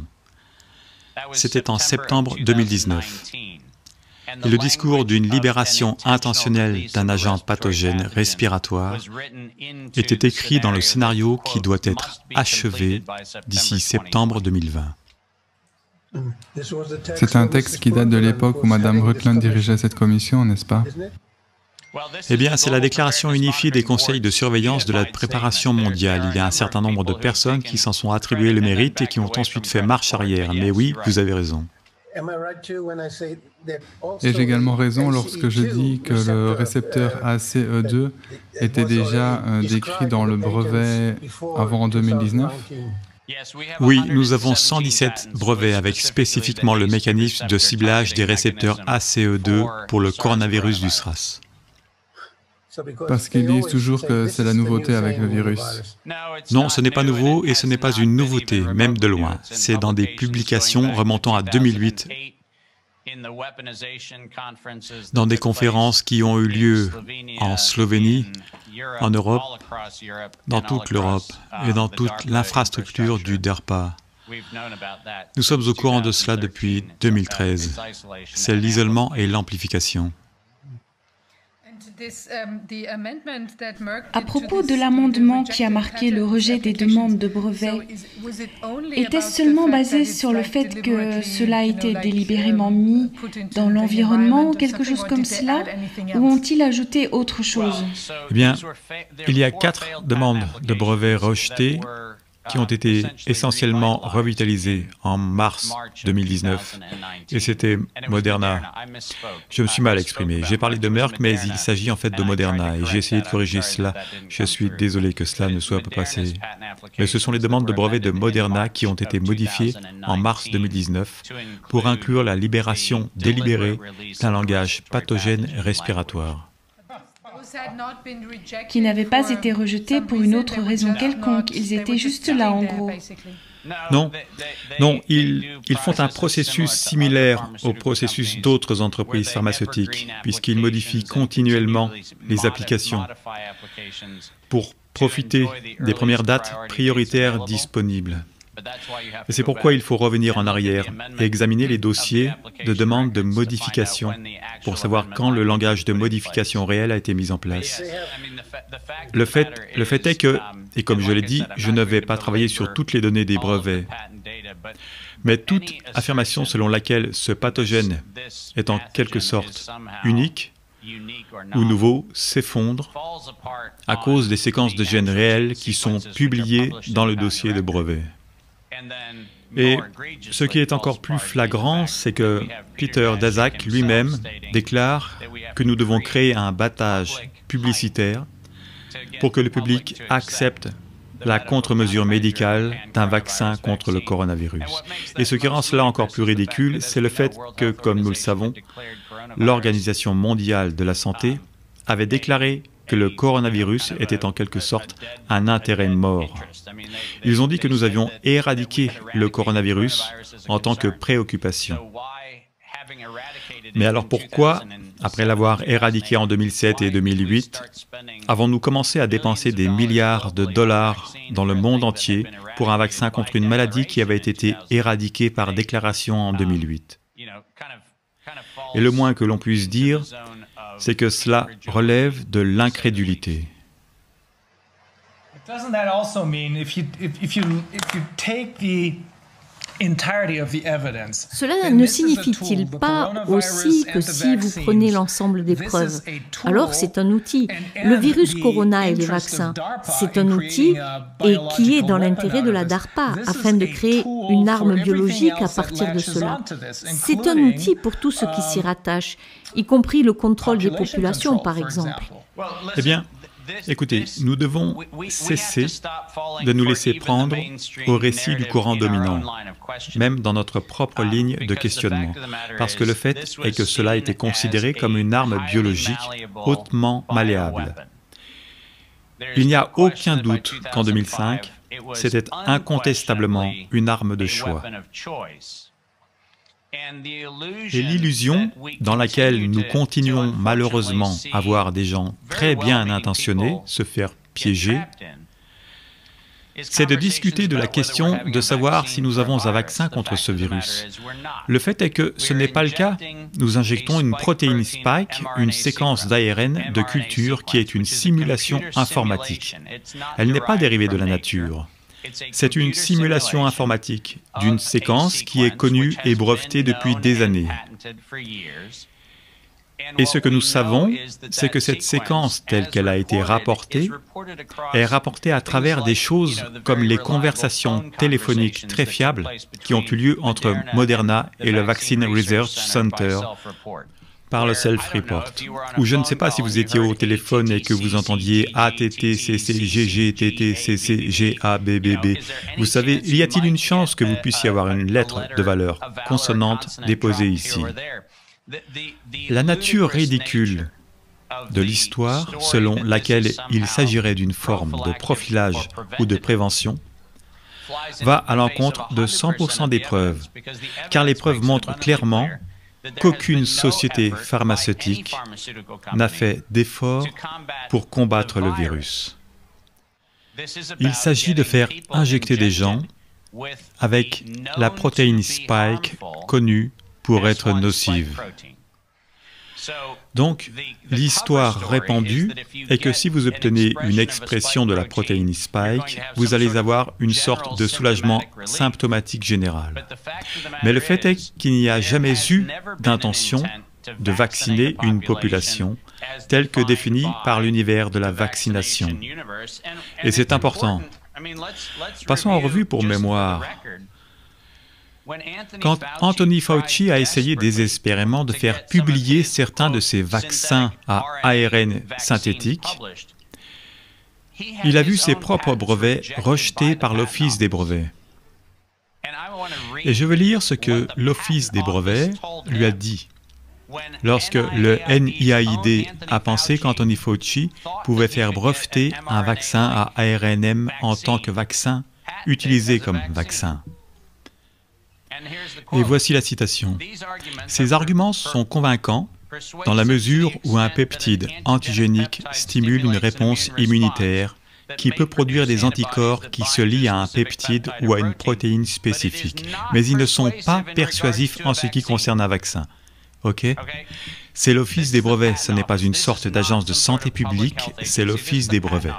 S2: C'était en septembre 2019. Et le discours d'une libération intentionnelle d'un agent pathogène respiratoire était écrit dans le scénario qui doit être achevé d'ici septembre 2020.
S4: C'est un texte qui date de l'époque où Mme Rutland dirigeait cette commission, n'est-ce pas?
S2: Eh bien, c'est la déclaration unifiée des conseils de surveillance de la préparation mondiale. Il y a un certain nombre de personnes qui s'en sont attribuées le mérite et qui ont ensuite fait marche arrière. Mais oui, vous avez raison.
S4: Ai-je également raison lorsque je dis que le récepteur ACE2 était déjà décrit dans le brevet avant 2019?
S2: Oui, nous avons 117 brevets avec spécifiquement le mécanisme de ciblage des récepteurs ACE2 pour le coronavirus du SRAS.
S4: Parce qu'ils disent toujours que c'est la nouveauté avec le virus.
S2: Non, ce n'est pas nouveau et ce n'est pas une nouveauté, même de loin. C'est dans des publications remontant à 2008, dans des conférences qui ont eu lieu en Slovénie, en Europe, dans toute l'Europe et dans toute l'infrastructure du DARPA. Nous sommes au courant de cela depuis 2013. C'est l'isolement et l'amplification.
S3: À propos de l'amendement qui a marqué le rejet des demandes de brevets, était-ce seulement basé sur le fait que cela a été délibérément mis dans l'environnement, quelque chose comme cela, ou ont-ils ajouté autre chose?
S2: Eh bien, il y a 4 demandes de brevets rejetées qui ont été essentiellement revitalisées en mars 2019, et c'était Moderna. Je me suis mal exprimé. J'ai parlé de Merck, mais il s'agit en fait de Moderna, et j'ai essayé de corriger cela. Je suis désolé que cela ne soit pas passé. Mais ce sont les demandes de brevets de Moderna qui ont été modifiées en mars 2019 pour inclure la libération délibérée d'un langage pathogène respiratoire.
S3: Qui n'avaient pas été rejetés pour une autre raison quelconque, ils étaient juste là en gros.
S2: Non, ils font un processus similaire au processus d'autres entreprises pharmaceutiques, puisqu'ils modifient continuellement les applications pour profiter des premières dates prioritaires disponibles. Et c'est pourquoi il faut revenir en arrière et examiner les dossiers de demande de modification pour savoir quand le langage de modification réel a été mis en place. Le fait est que, et comme je l'ai dit, je ne vais pas travailler sur toutes les données des brevets, mais toute affirmation selon laquelle ce pathogène est en quelque sorte unique ou nouveau s'effondre à cause des séquences de gènes réels qui sont publiées dans le dossier de brevet. Et ce qui est encore plus flagrant, c'est que Peter Daszak lui-même déclare que nous devons créer un battage publicitaire pour que le public accepte la contre-mesure médicale d'un vaccin contre le coronavirus. Et ce qui rend cela encore plus ridicule, c'est le fait que, comme nous le savons, l'Organisation mondiale de la santé avait déclaré que le coronavirus était en quelque sorte un intérêt mort. Ils ont dit que nous avions éradiqué le coronavirus en tant que préoccupation. Mais alors pourquoi, après l'avoir éradiqué en 2007 et 2008, avons-nous commencé à dépenser des milliards de dollars dans le monde entier pour un vaccin contre une maladie qui avait été éradiquée par déclaration en 2008? Et le moins que l'on puisse dire, c'est que cela relève de l'incrédulité.
S1: Cela ne signifie-t-il pas aussi que si vous prenez l'ensemble des preuves, alors c'est un outil. Le virus corona et les vaccins, c'est un outil et qui est dans l'intérêt de la DARPA afin de créer une arme biologique à partir de cela. C'est un outil pour tout ce qui s'y rattache, y compris le contrôle des populations, par exemple.
S2: Eh bien, écoutez, nous devons cesser de nous laisser prendre au récit du courant dominant, même dans notre propre ligne de questionnement, parce que le fait est que cela a été considéré comme une arme biologique hautement malléable. Il n'y a aucun doute qu'en 2005, c'était incontestablement une arme de choix. Et l'illusion dans laquelle nous continuons malheureusement à voir des gens très bien intentionnés se faire piéger, c'est de discuter de la question de savoir si nous avons un vaccin contre ce virus. Le fait est que ce n'est pas le cas. Nous injectons une protéine spike, une séquence d'ARN de culture qui est une simulation informatique. Elle n'est pas dérivée de la nature. C'est une simulation informatique d'une séquence qui est connue et brevetée depuis des années. Et ce que nous savons, c'est que cette séquence telle qu'elle a été rapportée est rapportée à travers des choses comme les conversations téléphoniques très fiables qui ont eu lieu entre Moderna et le Vaccine Research Center par le Self-Report. Ou je ne sais pas si vous étiez au téléphone et que vous entendiez ATTCCGGTTCCGABBB. Vous savez, y a-t-il une chance que vous puissiez avoir une lettre de valeur consonante déposée ici? La nature ridicule de l'histoire, selon laquelle il s'agirait d'une forme de profilage ou de prévention, va à l'encontre de 100% des preuves, car les preuves montrent clairement qu'aucune société pharmaceutique n'a fait d'efforts pour combattre le virus. Il s'agit de faire injecter des gens avec la protéine spike connue pour être nocive. Donc, l'histoire répandue est que si vous obtenez une expression de la protéine spike, vous allez avoir une sorte de soulagement symptomatique général. Mais le fait est qu'il n'y a jamais eu d'intention de vacciner une population telle que définie par l'univers de la vaccination. Et c'est important. Passons en revue pour mémoire. Quand Anthony Fauci a essayé désespérément de faire publier certains de ses vaccins à ARN synthétique, il a vu ses propres brevets rejetés par l'Office des brevets. Et je veux lire ce que l'Office des brevets lui a dit lorsque le NIAID a pensé qu'Anthony Fauci pouvait faire breveter un vaccin à ARNM en tant que vaccin, utilisé comme vaccin. Et voici la citation. « Ces arguments sont convaincants dans la mesure où un peptide antigénique stimule une réponse immunitaire qui peut produire des anticorps qui se lient à un peptide ou à une protéine spécifique. Mais ils ne sont pas persuasifs en ce qui concerne un vaccin. » Ok? C'est l'Office des brevets, ce n'est pas une sorte d'agence de santé publique, c'est l'Office des brevets.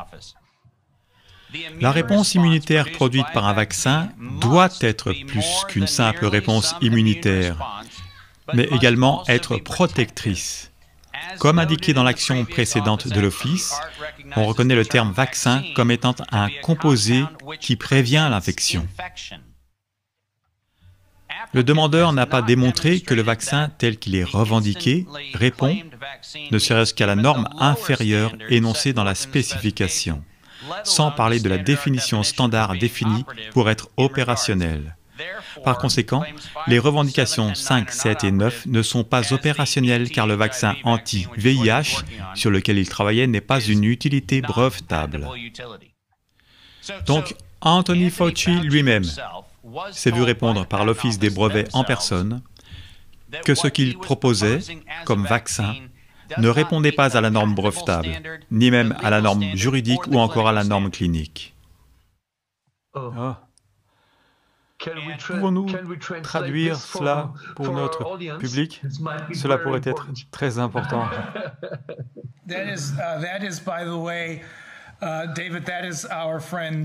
S2: La réponse immunitaire produite par un vaccin doit être plus qu'une simple réponse immunitaire, mais également être protectrice. Comme indiqué dans l'action précédente de l'Office, on reconnaît le terme vaccin comme étant un composé qui prévient l'infection. Le demandeur n'a pas démontré que le vaccin tel qu'il est revendiqué répond, ne serait-ce qu'à la norme inférieure énoncée dans la spécification, sans parler de la définition standard définie pour être opérationnelle. Par conséquent, les revendications 5, 7 et 9 ne sont pas opérationnelles car le vaccin anti-VIH sur lequel il travaillait n'est pas une utilité brevetable. Donc, Anthony Fauci lui-même s'est vu répondre par l'Office des brevets en personne que ce qu'il proposait comme vaccin ne répondait pas à la norme brevetable, ni même à la norme juridique ou encore à la norme clinique. Pouvons-nous traduire cela pour notre public? Cela pourrait être très important.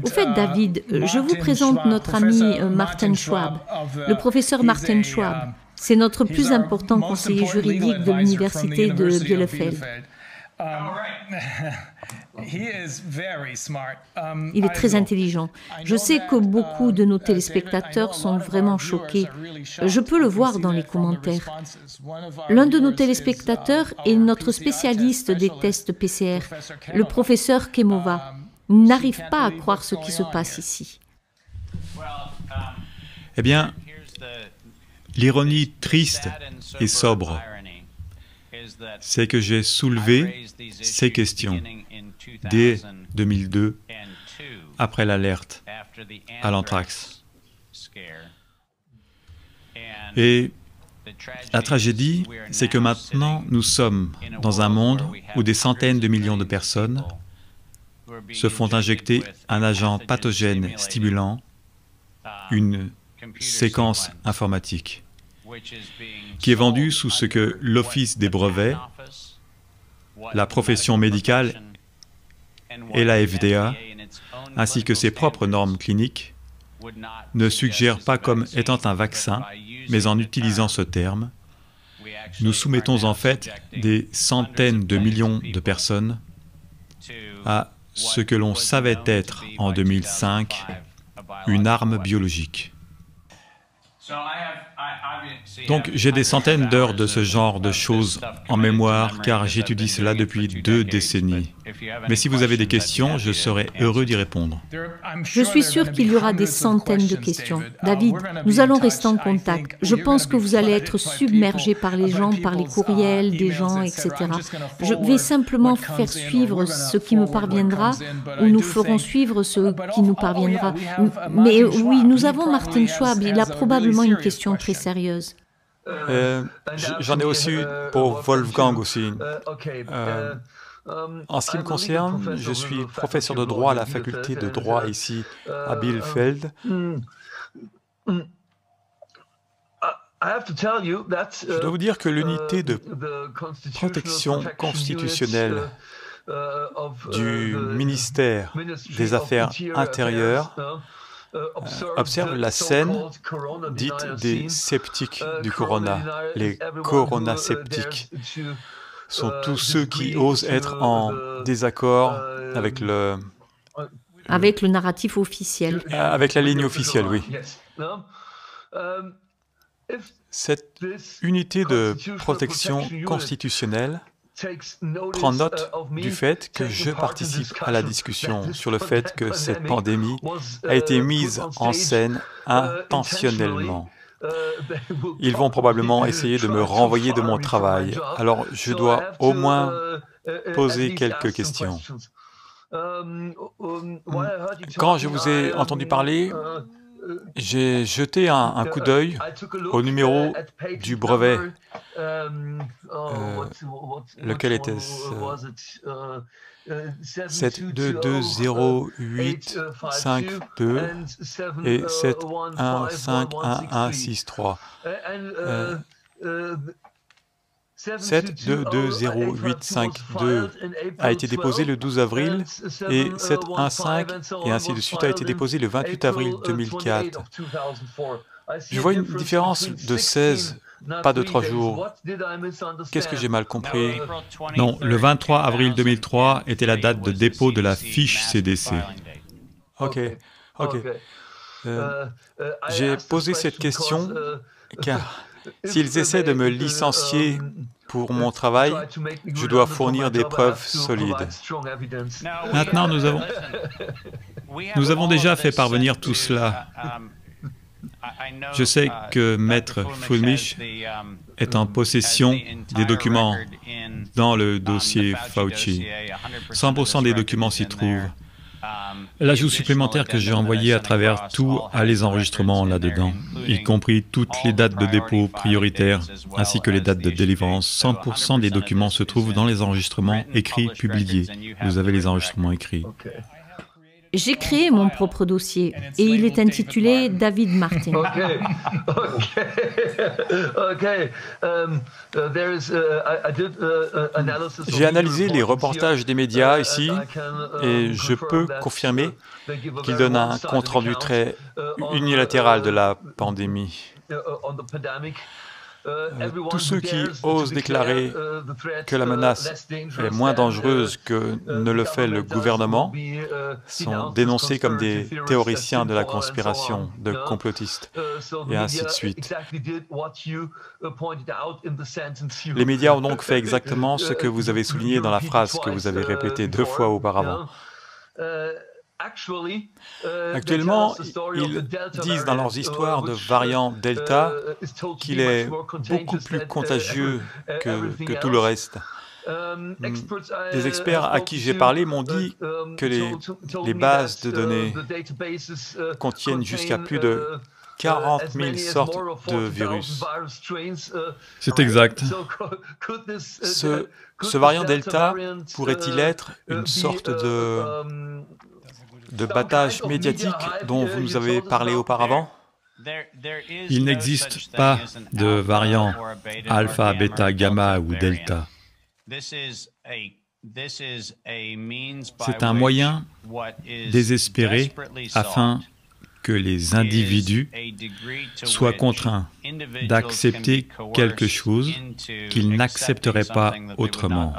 S1: Au fait, David, je vous présente notre ami Martin Schwab, le professeur Martin Schwab. C'est notre plus important conseiller juridique de l'université de Bielefeld. Il est très intelligent. Je sais que beaucoup de nos téléspectateurs sont vraiment choqués. Je peux le voir dans les commentaires. L'un de nos téléspectateurs est notre spécialiste des tests PCR, le professeur Kemova. Il n'arrive pas à croire ce qui se passe ici.
S2: Eh bien, l'ironie triste et sobre, c'est que j'ai soulevé ces questions dès 2002, après l'alerte à l'anthrax. Et la tragédie, c'est que maintenant, nous sommes dans un monde où des centaines de millions de personnes se font injecter un agent pathogène stimulant, une séquence informatique, qui est vendue sous ce que l'Office des brevets, la profession médicale et la FDA, ainsi que ses propres normes cliniques, ne suggèrent pas comme étant un vaccin, mais en utilisant ce terme, Nous soumettons en fait des centaines de millions de personnes à ce que l'on savait être en 2005 une arme biologique. Donc j'ai des centaines d'heures de ce genre de choses en mémoire car j'étudie cela depuis 2 décennies. Mais si vous avez des questions, je serai heureux d'y répondre.
S1: Je suis sûr qu'il y aura des centaines de questions. David, nous allons rester en contact. Je pense que vous allez être submergé par les gens, par les courriels des gens, etc. Je vais simplement faire suivre ce qui me parviendra ou nous ferons suivre ce qui nous parviendra. Mais oui, nous avons Martin Schwab, il a probablement une question très sérieuse.
S2: J'en ai aussi pour Wolfgang aussi. En ce qui me concerne, je suis professeur de droit à la faculté de droit ici à Bielefeld. Je dois vous dire que l'unité de protection constitutionnelle du ministère des Affaires intérieures observe la scène dite des sceptiques du corona, les coronasceptiques. Sont tous ceux qui osent être en désaccord avec le
S1: narratif officiel.
S2: Avec la ligne officielle, oui. Cette unité de protection constitutionnelle prend note du fait que je participe à la discussion sur le fait que cette pandémie a été mise en scène intentionnellement. Ils vont probablement essayer de me renvoyer de mon travail, alors je dois au moins poser quelques questions. Quand je vous ai entendu parler, j'ai jeté un coup d'œil au numéro du brevet. Lequel était-ce? 7220852 et 7151163. 7220852 a été déposé le 12 avril et 715 et ainsi de suite a été déposé le 28 avril 2004. Je vois une différence de 16, pas de 3 jours. Qu'est-ce que j'ai mal compris? Non, le 23 avril 2003 était la date de dépôt de la fiche CDC. Ok. J'ai posé cette question car s'ils essaient de me licencier pour mon travail, je dois fournir des preuves solides. Maintenant, nous avons déjà fait parvenir tout cela. Je sais que Maître Fulmich est en possession des documents dans le dossier Fauci. 100% des documents s'y trouvent. L'ajout supplémentaire que j'ai envoyé à travers tout a les enregistrements là-dedans, y compris toutes les dates de dépôt prioritaires, ainsi que les dates de délivrance. 100% des documents se trouvent dans les enregistrements écrits, publiés. Vous avez les enregistrements écrits.
S1: J'ai créé mon propre dossier et il est intitulé David Martin.
S2: J'ai analysé les reportages des médias ici et je peux confirmer qu'ils donnent un compte-rendu très unilatéral de la pandémie. Tous ceux qui osent déclarer que la menace est moins dangereuse que ne le fait le gouvernement sont dénoncés comme des théoriciens de la conspiration, de complotistes, et ainsi de suite. Les médias ont donc fait exactement ce que vous avez souligné dans la phrase que vous avez répétée 2 fois auparavant. Actuellement, ils disent dans leurs histoires de variant Delta qu'il est beaucoup plus contagieux que tout le reste. Des experts à qui j'ai parlé m'ont dit que les bases de données contiennent jusqu'à plus de 40 000 sortes de virus. C'est exact. Ce variant Delta pourrait-il être une sorte de battage médiatique dont vous nous avez parlé auparavant? Il n'existe pas de variant alpha, bêta, gamma ou delta. C'est un moyen désespéré afin que les individus soient contraints d'accepter quelque chose qu'ils n'accepteraient pas autrement.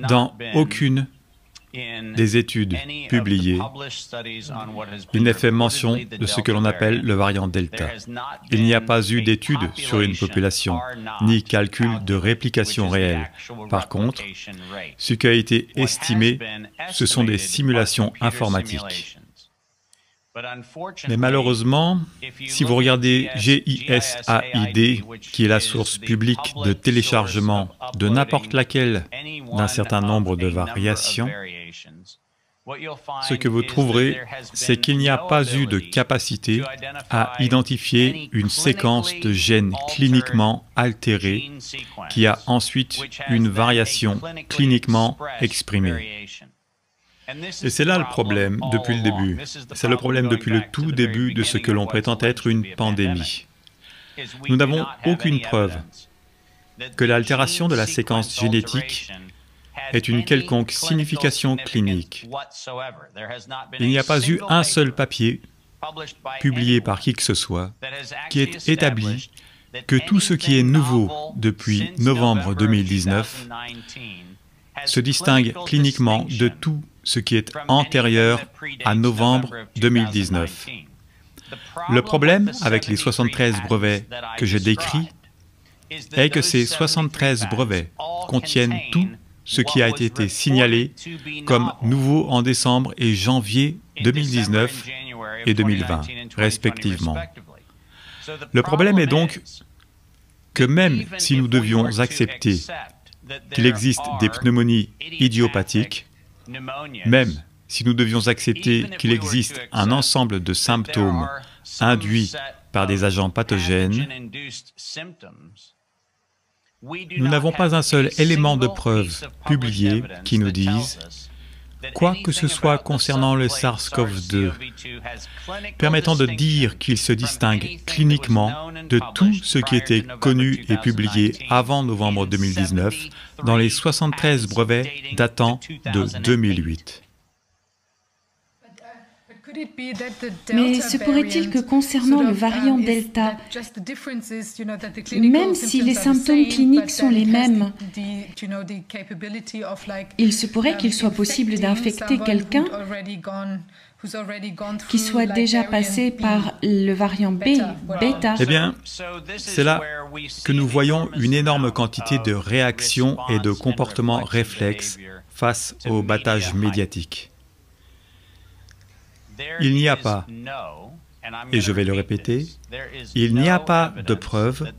S2: Dans aucune des études publiées, il n'est fait mention de ce que l'on appelle le variant Delta. Il n'y a pas eu d'études sur une population, ni calcul de réplication réelle. Par contre, ce qui a été estimé, ce sont des simulations informatiques. Mais malheureusement, si vous regardez GISAID, qui est la source publique de téléchargement de n'importe laquelle d'un certain nombre de variations, ce que vous trouverez, c'est qu'il n'y a pas eu de capacité à identifier une séquence de gènes cliniquement altérés qui a ensuite une variation cliniquement exprimée. Et c'est là le problème depuis le début. C'est le problème depuis le tout début de ce que l'on prétend être une pandémie. Nous n'avons aucune preuve que l'altération de la séquence génétique ait une quelconque signification clinique. Il n'y a pas eu un seul papier publié par qui que ce soit qui ait établi que tout ce qui est nouveau depuis novembre 2019 se distingue cliniquement de tout ce qui est antérieur à novembre 2019. Le problème avec les 73 brevets que j'ai décrits est que ces 73 brevets contiennent tout ce qui a été signalé comme nouveau en décembre et janvier 2019 et 2020, respectivement. Le problème est donc que même si nous devions accepter qu'il existe des pneumonies idiopathiques, même si nous devions accepter qu'il existe un ensemble de symptômes induits par des agents pathogènes, nous n'avons pas un seul élément de preuve publié qui nous dise quoi que ce soit concernant le SARS-CoV-2 permettant de dire qu'il se distingue cliniquement de tout ce qui était connu et publié avant novembre 2019 dans les 73 brevets datant de 2008.
S3: Mais se pourrait-il que concernant le variant Delta, même si les symptômes cliniques sont les mêmes, il se pourrait qu'il soit possible d'infecter quelqu'un qui soit déjà passé par le variant bêta?
S2: Eh bien, c'est là que nous voyons une énorme quantité de réactions et de comportements réflexes face au battage médiatique. Il n'y a pas, et je vais le répéter, il n'y a pas de preuve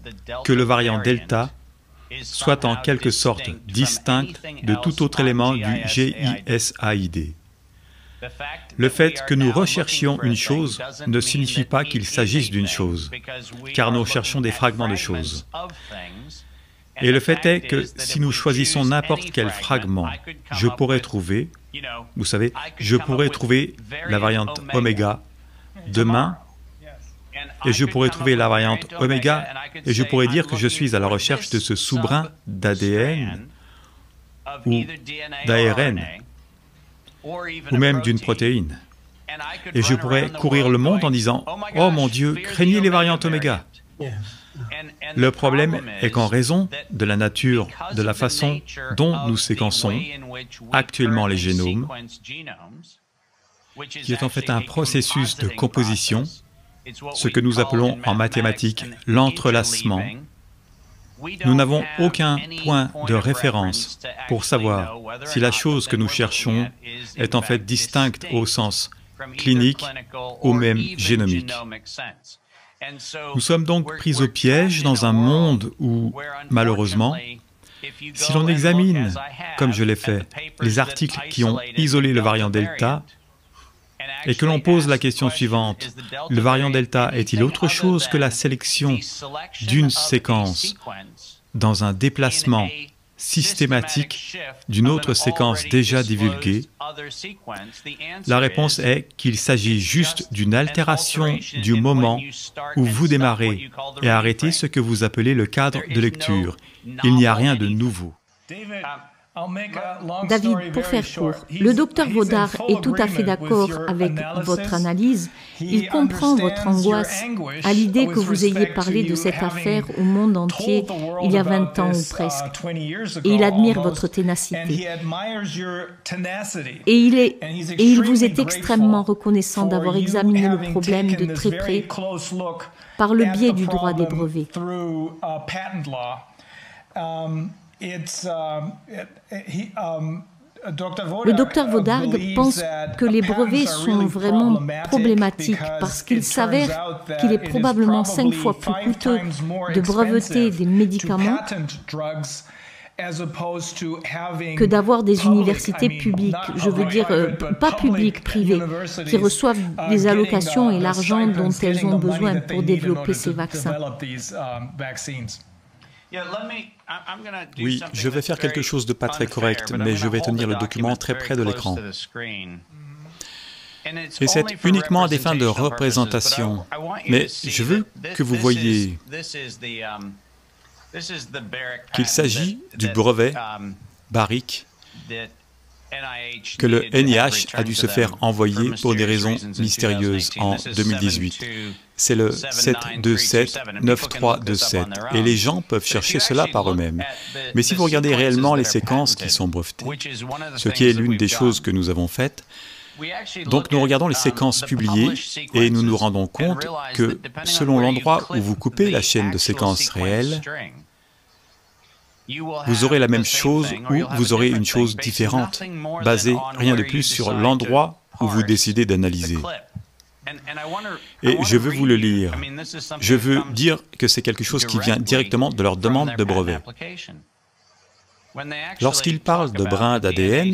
S2: que le variant Delta soit en quelque sorte distinct de tout autre élément du GISAID. Le fait que nous recherchions une chose ne signifie pas qu'il s'agisse d'une chose, car nous cherchons des fragments de choses. Et le fait est que si nous choisissons n'importe quel fragment, je pourrais trouver, vous savez, je pourrais trouver la variante oméga demain, et je pourrais trouver la variante oméga, et je pourrais dire que je suis à la recherche de ce sous-brin d'ADN ou d'ARN, ou même d'une protéine. Et je pourrais courir le monde en disant « Oh mon Dieu, craignez les variantes oméga ». Le problème est qu'en raison de la nature, de la façon dont nous séquençons actuellement les génomes, qui est en fait un processus de composition, ce que nous appelons en mathématiques l'entrelacement, nous n'avons aucun point de référence pour savoir si la chose que nous cherchons est en fait distincte au sens clinique ou même génomique. Nous sommes donc pris au piège dans un monde où, malheureusement, si l'on examine, comme je l'ai fait, les articles qui ont isolé le variant Delta, et que l'on pose la question suivante, le variant Delta est-il autre chose que la sélection d'une séquence dans un déplacement systématique d'une autre séquence déjà divulguée? La réponse est qu'il s'agit juste d'une altération du moment où vous démarrez et arrêtez ce que vous appelez le cadre de lecture. Il n'y a rien de nouveau.
S1: David, pour faire court, le docteur Vaudard est tout à fait d'accord avec votre analyse. Il comprend votre angoisse à l'idée que vous ayez parlé de cette affaire au monde entier il y a 20 ans ou presque. Et il admire votre ténacité. Et il vous est extrêmement reconnaissant d'avoir examiné le problème de très près par le biais du droit des brevets. Le docteur Vaudard pense que les brevets sont vraiment problématiques parce qu'il s'avère qu'il est probablement 5 fois plus coûteux de breveter des médicaments que d'avoir des universités publiques, je veux dire pas publiques, privées, qui reçoivent des allocations et l'argent dont elles ont besoin pour développer ces vaccins.
S2: Oui, je vais faire quelque chose de pas très correct, mais je vais tenir le document très près de l'écran. Et c'est uniquement à des fins de représentation. Mais je veux que vous voyez qu'il s'agit du brevet Barrick que le NIH a dû se faire envoyer pour des raisons mystérieuses en 2018. C'est le 7279327 et les gens peuvent chercher cela par eux-mêmes. Mais si vous regardez réellement les séquences qui sont brevetées, ce qui est l'une des choses que nous avons faites, donc nous regardons les séquences publiées et nous nous rendons compte que selon l'endroit où vous coupez la chaîne de séquences réelles, vous aurez la même chose ou vous aurez une chose différente, basée rien de plus sur l'endroit où vous décidez d'analyser. Et je veux vous le lire. Je veux dire que c'est quelque chose qui vient directement de leur demande de brevet. Lorsqu'ils parlent de brins d'ADN,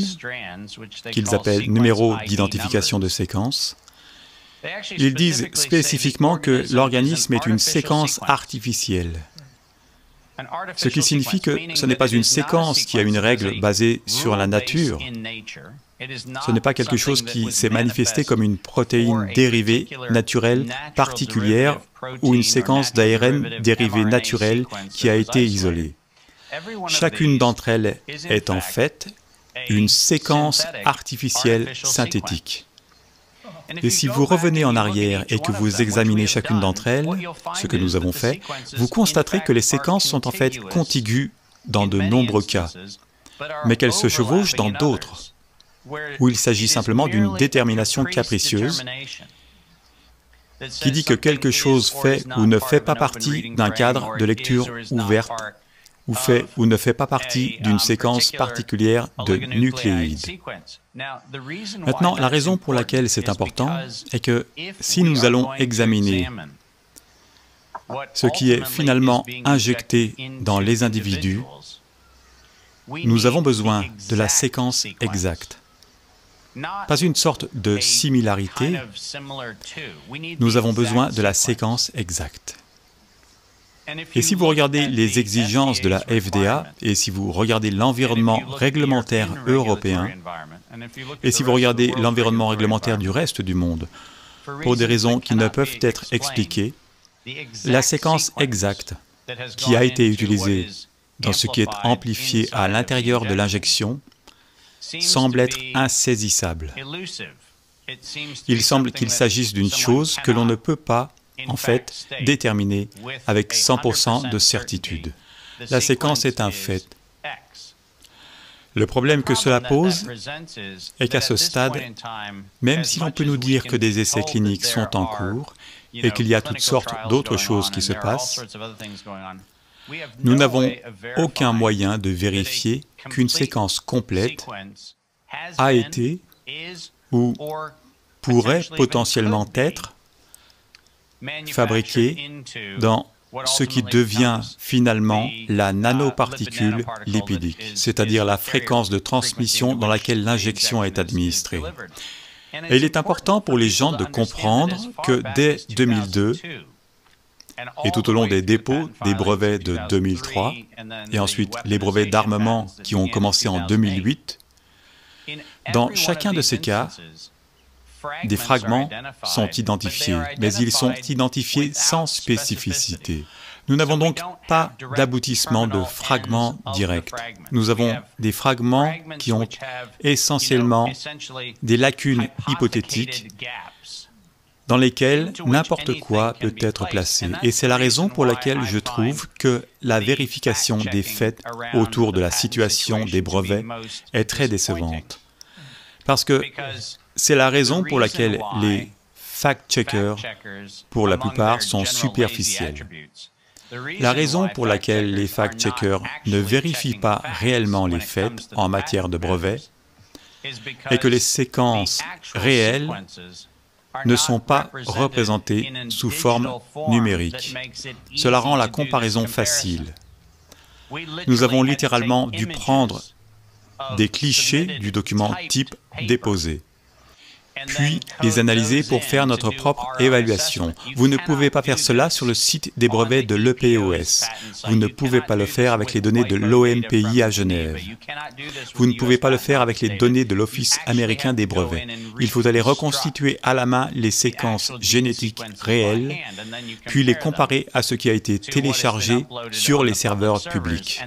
S2: qu'ils appellent numéros d'identification de séquence, ils disent spécifiquement que l'organisme est une séquence artificielle. Ce qui signifie que ce n'est pas une séquence qui a une règle basée sur la nature. Ce n'est pas quelque chose qui s'est manifesté comme une protéine dérivée naturelle particulière ou une séquence d'ARN dérivée naturelle qui a été isolée. Chacune d'entre elles est en fait une séquence artificielle synthétique. Et si vous revenez en arrière et que vous examinez chacune d'entre elles, ce que nous avons fait, vous constaterez que les séquences sont en fait contiguës dans de nombreux cas, mais qu'elles se chevauchent dans d'autres, où il s'agit simplement d'une détermination capricieuse qui dit que quelque chose fait ou ne fait pas partie d'un cadre de lecture ouverte ou fait ou ne fait pas partie d'une séquence particulière de nucléides. Maintenant, la raison pour laquelle c'est important est que si nous allons examiner ce qui est finalement injecté dans les individus, nous avons besoin de la séquence exacte. Pas une sorte de similarité, nous avons besoin de la séquence exacte. Et si vous regardez les exigences de la FDA, et si vous regardez l'environnement réglementaire européen, et si vous regardez l'environnement réglementaire du reste du monde, pour des raisons qui ne peuvent être expliquées, la séquence exacte qui a été utilisée dans ce qui est amplifié à l'intérieur de l'injection semble être insaisissable. Il semble qu'il s'agisse d'une chose que l'on ne peut pas en fait, déterminé avec 100% de certitude. La séquence est un fait. Le problème que cela pose est qu'à ce stade, même si l'on peut nous dire que des essais cliniques sont en cours et qu'il y a toutes sortes d'autres choses qui se passent, nous n'avons aucun moyen de vérifier qu'une séquence complète a été ou pourrait potentiellement être fabriquée dans ce qui devient finalement la nanoparticule lipidique, c'est-à-dire la fréquence de transmission dans laquelle l'injection est administrée. Et il est important pour les gens de comprendre que dès 2002, et tout au long des dépôts des brevets de 2003, et ensuite les brevets d'armement qui ont commencé en 2008, dans chacun de ces cas, des fragments sont identifiés, mais ils sont identifiés sans spécificité. Nous n'avons donc pas d'aboutissement de fragments directs. Nous avons des fragments qui ont essentiellement des lacunes hypothétiques dans lesquelles n'importe quoi peut être placé. Et c'est la raison pour laquelle je trouve que la vérification des faits autour de la situation des brevets est très décevante. Parce que c'est la raison pour laquelle les fact-checkers, pour la plupart, sont superficiels. La raison pour laquelle les fact-checkers ne vérifient pas réellement les faits en matière de brevets est que les séquences réelles ne sont pas représentées sous forme numérique. Cela rend la comparaison facile. Nous avons littéralement dû prendre des clichés du document type déposé, puis les analyser pour faire notre propre évaluation. Vous ne pouvez pas faire cela sur le site des brevets de l'EPOS. Vous ne pouvez pas le faire avec les données de l'OMPI à Genève. Vous ne pouvez pas le faire avec les données de l'Office américain des brevets. Il faut aller reconstituer à la main les séquences génétiques réelles, puis les comparer à ce qui a été téléchargé sur les serveurs publics.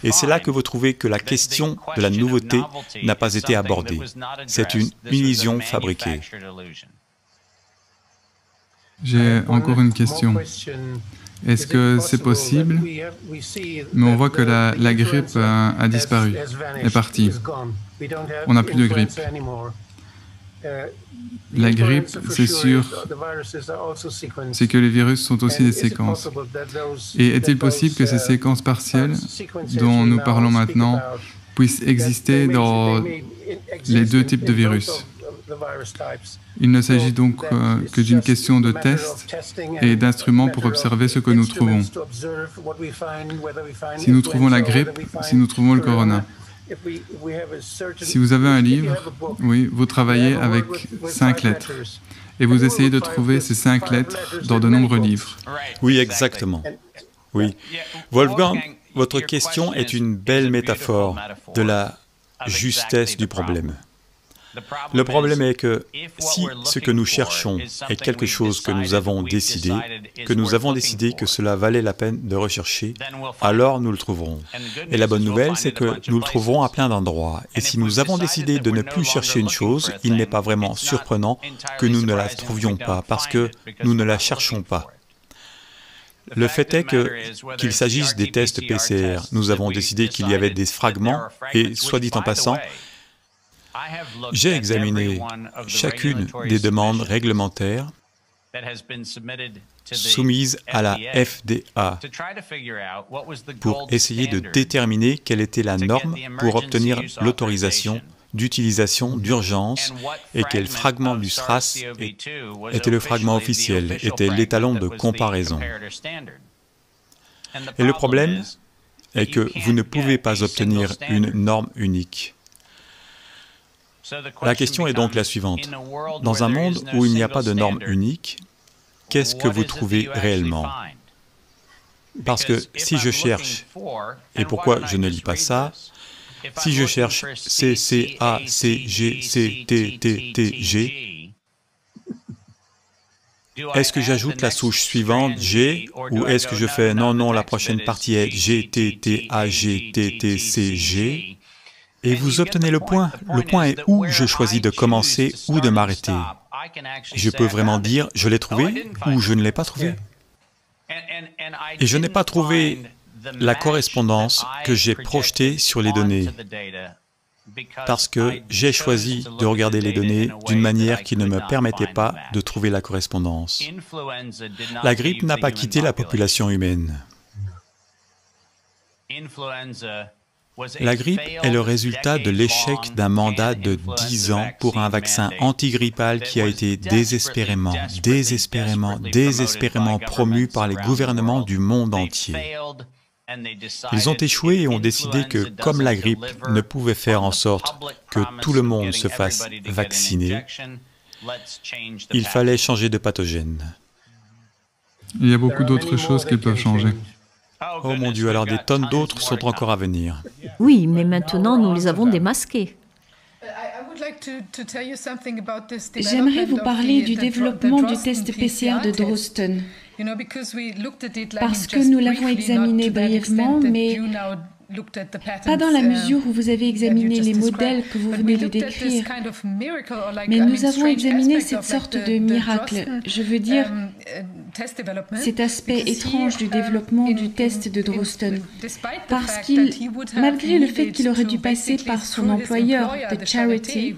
S2: Et c'est là que vous trouvez que la question de la nouveauté n'a pas été abordée. C'est une illusion fabriquée.
S4: J'ai encore une question. Est-ce que c'est possible? Mais on voit que la grippe a disparu, est partie. On n'a plus de grippe. La grippe, c'est sûr, c'est que les virus sont aussi des séquences. Et est-il possible que ces séquences partielles dont nous parlons maintenant puissent exister dans les deux types de virus? Il ne s'agit donc que d'une question de test et d'instruments pour observer ce que nous trouvons. Si nous trouvons la grippe, si nous trouvons le corona. Si vous avez un livre, oui, vous travaillez avec 5 lettres. Et vous essayez de trouver ces 5 lettres dans de nombreux livres.
S2: Oui, exactement. Oui. Wolfgang, votre question est une belle métaphore de la justesse du problème. Le problème est que si ce que nous cherchons est quelque chose que nous avons décidé que cela valait la peine de rechercher, alors nous le trouverons. Et la bonne nouvelle, c'est que nous le trouverons à plein d'endroits. Et si nous avons décidé de ne plus chercher une chose, il n'est pas vraiment surprenant que nous ne la trouvions pas, parce que nous ne la cherchons pas. Le fait est qu'il s'agisse des tests PCR, nous avons décidé qu'il y avait des fragments, et soit dit en passant, j'ai examiné chacune des demandes réglementaires soumises à la FDA pour essayer de déterminer quelle était la norme pour obtenir l'autorisation d'utilisation d'urgence et quel fragment du SRAS était le fragment officiel, était l'étalon de comparaison. Et le problème est que vous ne pouvez pas obtenir une norme unique. La question est donc la suivante. Dans un monde où il n'y a pas de norme unique, qu'est-ce que vous trouvez réellement? Parce que si je cherche, et pourquoi je ne lis pas ça, si je cherche C, C, A, C, G, C, T, T, T, G, est-ce que j'ajoute la souche suivante, G, ou est-ce que je fais non, non, la prochaine partie est G, T, T, A, G, T, T, C, G, et vous obtenez le point. Le point est où je choisis de commencer ou de m'arrêter. Je peux vraiment dire, je l'ai trouvé ou je ne l'ai pas trouvé. Et je n'ai pas trouvé la correspondance que j'ai projetée sur les données, parce que j'ai choisi de regarder les données d'une manière qui ne me permettait pas de trouver la correspondance. La grippe n'a pas quitté la population humaine. La grippe est le résultat de l'échec d'un mandat de 10 ans pour un vaccin antigrippal qui a été désespérément promu par les gouvernements du monde entier. Ils ont échoué et ont décidé que, comme la grippe ne pouvait faire en sorte que tout le monde se fasse vacciner, il fallait changer de pathogène.
S4: Il y a beaucoup d'autres choses qu'ils peuvent changer.
S2: Oh mon Dieu, alors des tonnes d'autres sont encore à venir.
S1: Oui, mais maintenant nous les avons démasqués.
S3: J'aimerais vous parler du développement du test PCR de Drosten. Parce que nous l'avons examiné brièvement, mais pas dans la mesure où vous avez examiné les modèles que vous venez de décrire, mais nous avons examiné cette sorte de miracle, je veux dire, cet aspect étrange du développement du test de Drosten, parce qu'il, malgré le fait qu'il aurait dû passer par son employeur, The Charity,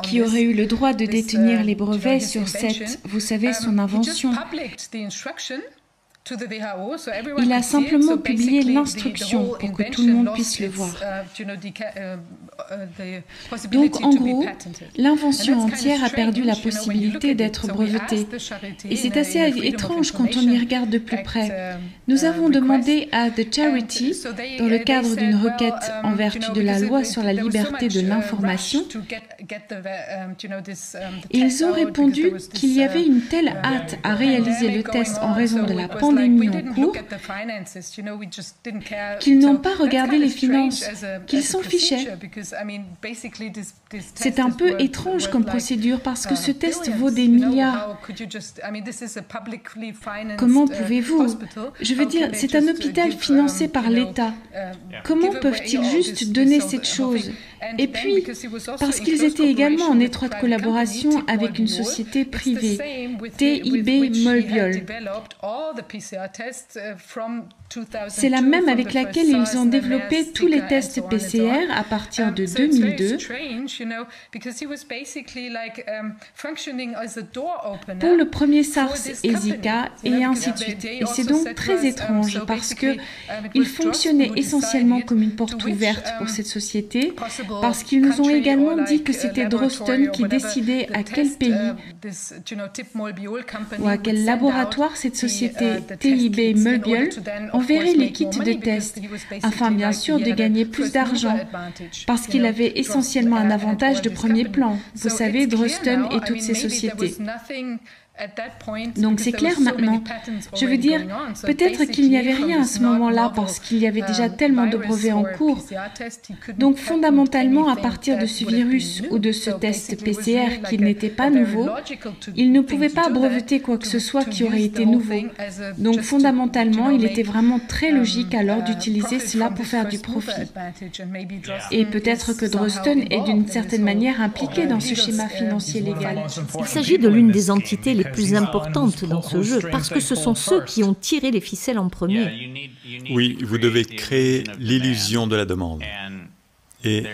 S3: qui aurait eu le droit de détenir les brevets sur cette, vous savez, son invention, il a simplement publié l'instruction pour que tout le monde puisse le voir. Donc, en gros, l'invention entière a perdu la possibilité d'être brevetée. Et c'est assez étrange quand on y regarde de plus près. Nous avons demandé à The Charity, dans le cadre d'une requête en vertu de la loi sur la liberté de l'information, ils ont répondu qu'il y avait une telle hâte à réaliser le test en raison de la pandémie en cours, qu'ils n'ont pas regardé les finances, qu'ils s'en fichaient. C'est un peu étrange comme procédure parce que ce test vaut des milliards. Comment pouvez-vous? Je veux dire, c'est un hôpital financé par l'État. Comment peuvent-ils juste donner cette chose? Et puis, parce qu'ils étaient également en étroite collaboration avec une société privée, TIB Molbiol. C'est la même avec laquelle ils ont développé tous les tests PCR à partir de 2002 pour le premier SARS et Zika et ainsi de suite. Et c'est donc très étrange parce qu'ils fonctionnaient essentiellement comme une porte ouverte pour cette société parce qu'ils nous ont également dit que c'était Drosten qui décidait à quel pays ou à quel laboratoire cette société TIB Molbiol enverrait les kits de test, afin bien sûr de gagner plus d'argent, parce qu'il avait essentiellement un avantage de premier plan. Vous savez, Drosten et toutes ces sociétés. Donc c'est clair maintenant. Je veux dire, peut-être qu'il n'y avait rien à ce moment-là parce qu'il y avait déjà tellement de brevets en cours. Donc fondamentalement, à partir de ce virus ou de ce test PCR qui n'était pas nouveau, il ne pouvait pas breveter quoi que ce soit qui aurait été nouveau. Donc fondamentalement, il était vraiment très logique alors d'utiliser cela pour faire du profit. Et peut-être que Drosten est d'une certaine manière impliqué dans ce schéma financier légal.
S1: Il s'agit de l'une des entités les plus importantes dans ce jeu, parce que ce sont ceux qui ont tiré les ficelles en premier.
S2: Oui, vous devez créer l'illusion de la demande. Et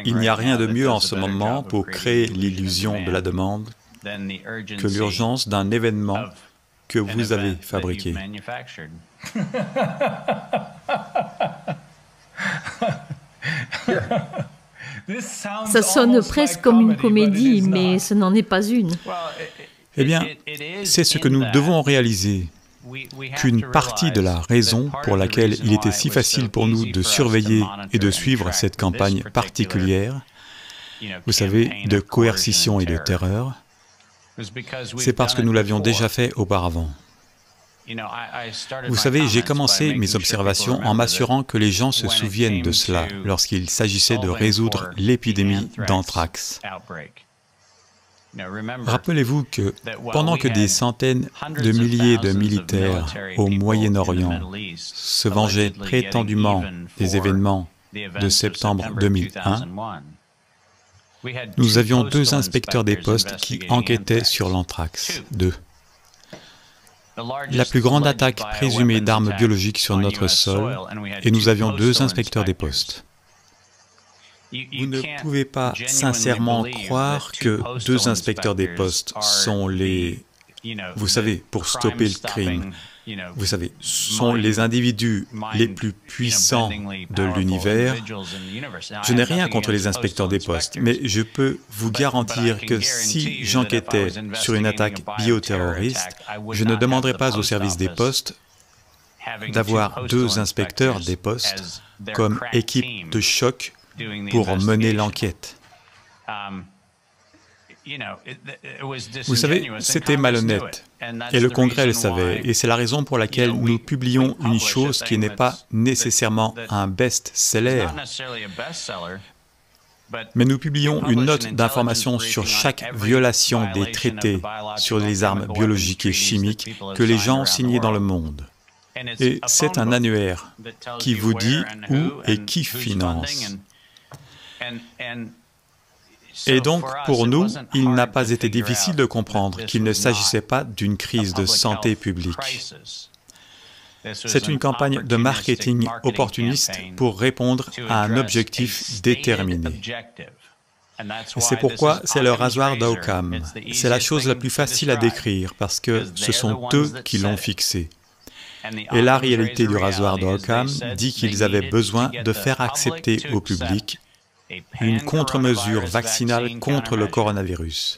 S2: il n'y a rien de mieux en ce moment pour créer l'illusion de la demande que l'urgence d'un événement que vous avez fabriqué.
S1: Ça sonne presque comme une comédie, mais ce n'en est pas une.
S2: Eh bien, c'est ce que nous devons réaliser, qu'une partie de la raison pour laquelle il était si facile pour nous de surveiller et de suivre cette campagne particulière, vous savez, de coercition et de terreur, c'est parce que nous l'avions déjà fait auparavant. Vous savez, j'ai commencé mes observations en m'assurant que les gens se souviennent de cela lorsqu'il s'agissait de résoudre l'épidémie d'anthrax. Rappelez-vous que pendant que des centaines de milliers de militaires au Moyen-Orient se vengeaient prétendument des événements de septembre 2001, nous avions 2 inspecteurs des postes qui enquêtaient sur l'anthrax. 2. La plus grande attaque présumée d'armes biologiques sur notre sol, et nous avions 2 inspecteurs des postes. Vous ne pouvez pas sincèrement croire que 2 inspecteurs des postes sont les, vous savez, pour stopper le crime, vous savez, sont les individus les plus puissants de l'univers. Je n'ai rien contre les inspecteurs des postes, mais je peux vous garantir que si j'enquêtais sur une attaque bioterroriste, je ne demanderais pas au service des postes d'avoir 2 inspecteurs des postes comme équipe de choc pour mener l'enquête. Vous savez, c'était malhonnête, et le Congrès le savait, et c'est la raison pour laquelle nous publions une chose qui n'est pas nécessairement un best-seller. Mais nous publions une note d'information sur chaque violation des traités sur les armes biologiques et chimiques que les gens ont signés dans le monde. Et c'est un annuaire qui vous dit où et qui finance. Et donc, pour nous, il n'a pas été difficile de comprendre qu'il ne s'agissait pas d'une crise de santé publique. C'est une campagne de marketing opportuniste pour répondre à un objectif déterminé. Et c'est pourquoi c'est le rasoir d'Occam. C'est la chose la plus facile à décrire parce que ce sont eux qui l'ont fixé. Et la réalité du rasoir d'Occam dit qu'ils avaient besoin de faire accepter au public une contre-mesure vaccinale contre le coronavirus.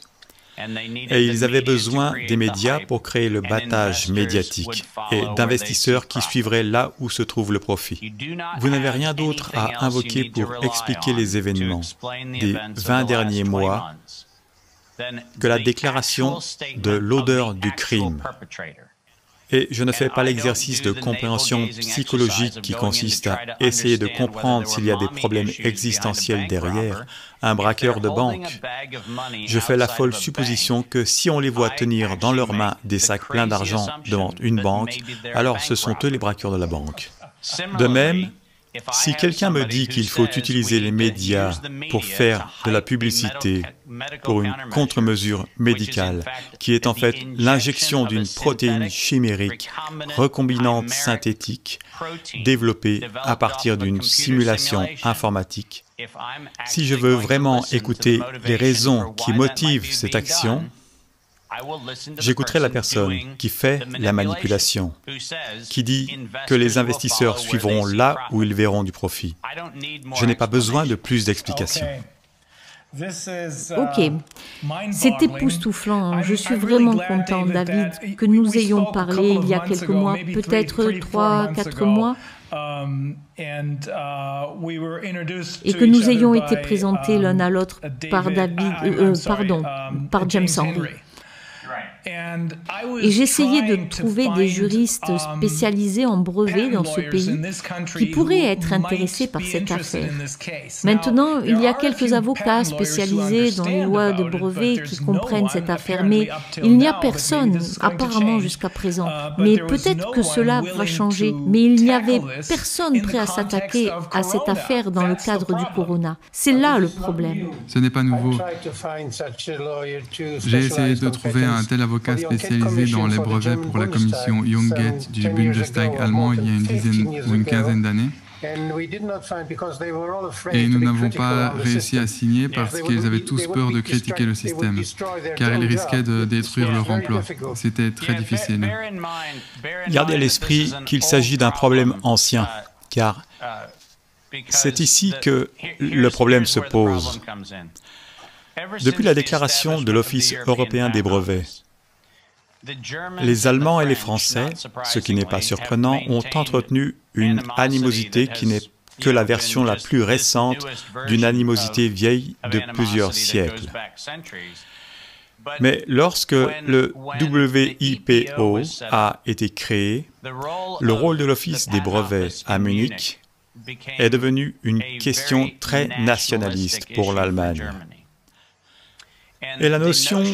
S2: Et ils avaient besoin des médias pour créer le battage médiatique et d'investisseurs qui suivraient là où se trouve le profit. Vous n'avez rien d'autre à invoquer pour expliquer les événements des 20 derniers mois que la déclaration de l'odeur du crime. Et je ne fais pas l'exercice de compréhension psychologique qui consiste à essayer de comprendre s'il y a des problèmes existentiels derrière un braqueur de banque. Je fais la folle supposition que si on les voit tenir dans leurs mains des sacs pleins d'argent devant une banque, alors ce sont eux les braqueurs de la banque. De même, si quelqu'un me dit qu'il faut utiliser les médias pour faire de la publicité pour une contre-mesure médicale, qui est en fait l'injection d'une protéine chimérique recombinante synthétique développée à partir d'une simulation informatique, si je veux vraiment écouter les raisons qui motivent cette action, j'écouterai la personne qui fait la manipulation, qui dit que les investisseurs suivront là où ils verront du profit. Je n'ai pas besoin de plus d'explications.
S1: Ok, c'est époustouflant. Je suis vraiment content, David, que nous ayons parlé il y a quelques mois, peut-être 3-4 mois, et que nous ayons été présentés l'un à l'autre par James Henry. Et j'essayais de trouver des juristes spécialisés en brevets dans ce pays qui pourraient être intéressés par cette affaire. Maintenant, il y a quelques avocats spécialisés dans les lois de brevets qui comprennent cette affaire, mais il n'y a personne, apparemment jusqu'à présent. Mais peut-être que cela va changer. Mais il n'y avait personne prêt à s'attaquer à cette affaire dans le cadre du corona. C'est là le problème.
S4: Ce n'est pas nouveau. J'ai essayé de trouver un tel avocat spécialisé dans les brevets pour la commission Junget du Bundestag allemand il y a une dizaine ou une quinzaine d'années. Et nous n'avons pas réussi à signer parce qu'ils avaient tous peur de critiquer le système, car ils risquaient de détruire leur emploi. C'était très difficile.
S2: Gardez à l'esprit qu'il s'agit d'un problème ancien, car c'est ici que le problème se pose. Depuis la déclaration de l'Office européen des brevets, les Allemands et les Français, ce qui n'est pas surprenant, ont entretenu une animosité qui n'est que la version la plus récente d'une animosité vieille de plusieurs siècles. Mais lorsque le WIPO a été créé, le rôle de l'Office des brevets à Munich est devenu une question très nationaliste pour l'Allemagne. Et la notion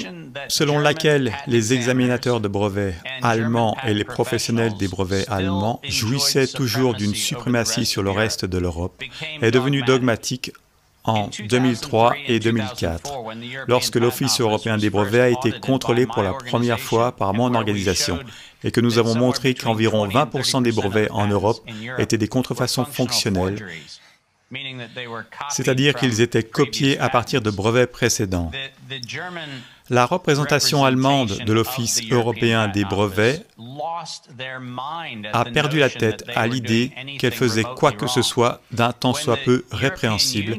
S2: selon laquelle les examinateurs de brevets allemands et les professionnels des brevets allemands jouissaient toujours d'une suprématie sur le reste de l'Europe est devenue dogmatique en 2003 et 2004, lorsque l'Office européen des brevets a été contrôlé pour la première fois par mon organisation et que nous avons montré qu'environ 20% des brevets en Europe étaient des contrefaçons fonctionnelles, c'est-à-dire qu'ils étaient copiés à partir de brevets précédents. La représentation allemande de l'Office européen des brevets a perdu la tête à l'idée qu'elle faisait quoi que ce soit d'un tant soit peu répréhensible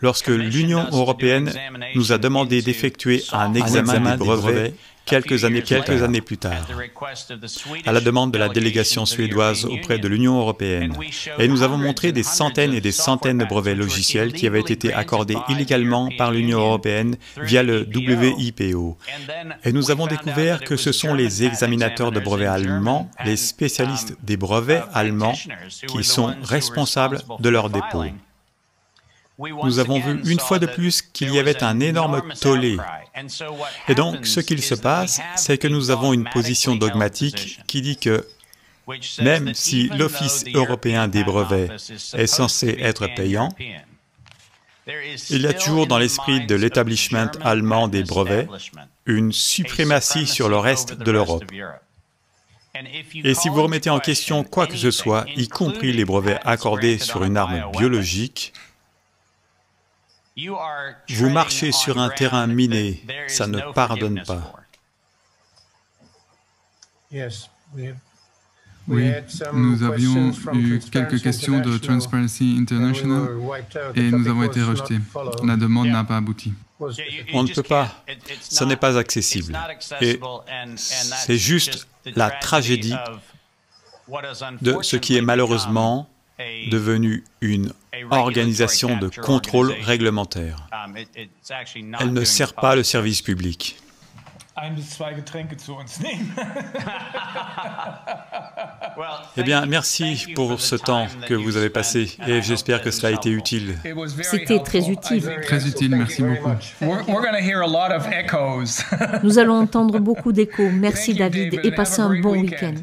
S2: lorsque l'Union européenne nous a demandé d'effectuer un examen des brevets quelques années plus tard, à la demande de la délégation suédoise auprès de l'Union européenne. Et nous avons montré des centaines et des centaines de brevets logiciels qui avaient été accordés illégalement par l'Union européenne via le WIPO. Et nous avons découvert que ce sont les examinateurs de brevets allemands, les spécialistes des brevets allemands, qui sont responsables de leur dépôt. nous avons vu une fois de plus qu'il y avait un énorme tollé. Et donc, ce qu'il se passe, c'est que nous avons une position dogmatique qui dit que même si l'Office européen des brevets est censé être payant, il y a toujours dans l'esprit de l'établissement allemand des brevets une suprématie sur le reste de l'Europe. Et si vous remettez en question quoi que ce soit, y compris les brevets accordés sur une arme biologique, vous marchez sur un terrain miné, ça ne pardonne pas.
S4: Oui, nous avions eu quelques questions de Transparency International et nous avons été rejetés. La demande n'a pas abouti.
S2: On ne peut pas, ce n'est pas accessible. Et c'est juste la tragédie de ce qui est malheureusement devenu une organisation de contrôle réglementaire. Elle ne sert pas le service public. Eh bien, merci pour ce temps que vous avez passé et j'espère que cela a été utile.
S1: C'était très utile.
S4: Très utile, merci beaucoup.
S1: Nous allons entendre beaucoup d'échos. Merci David et passez un bon week-end.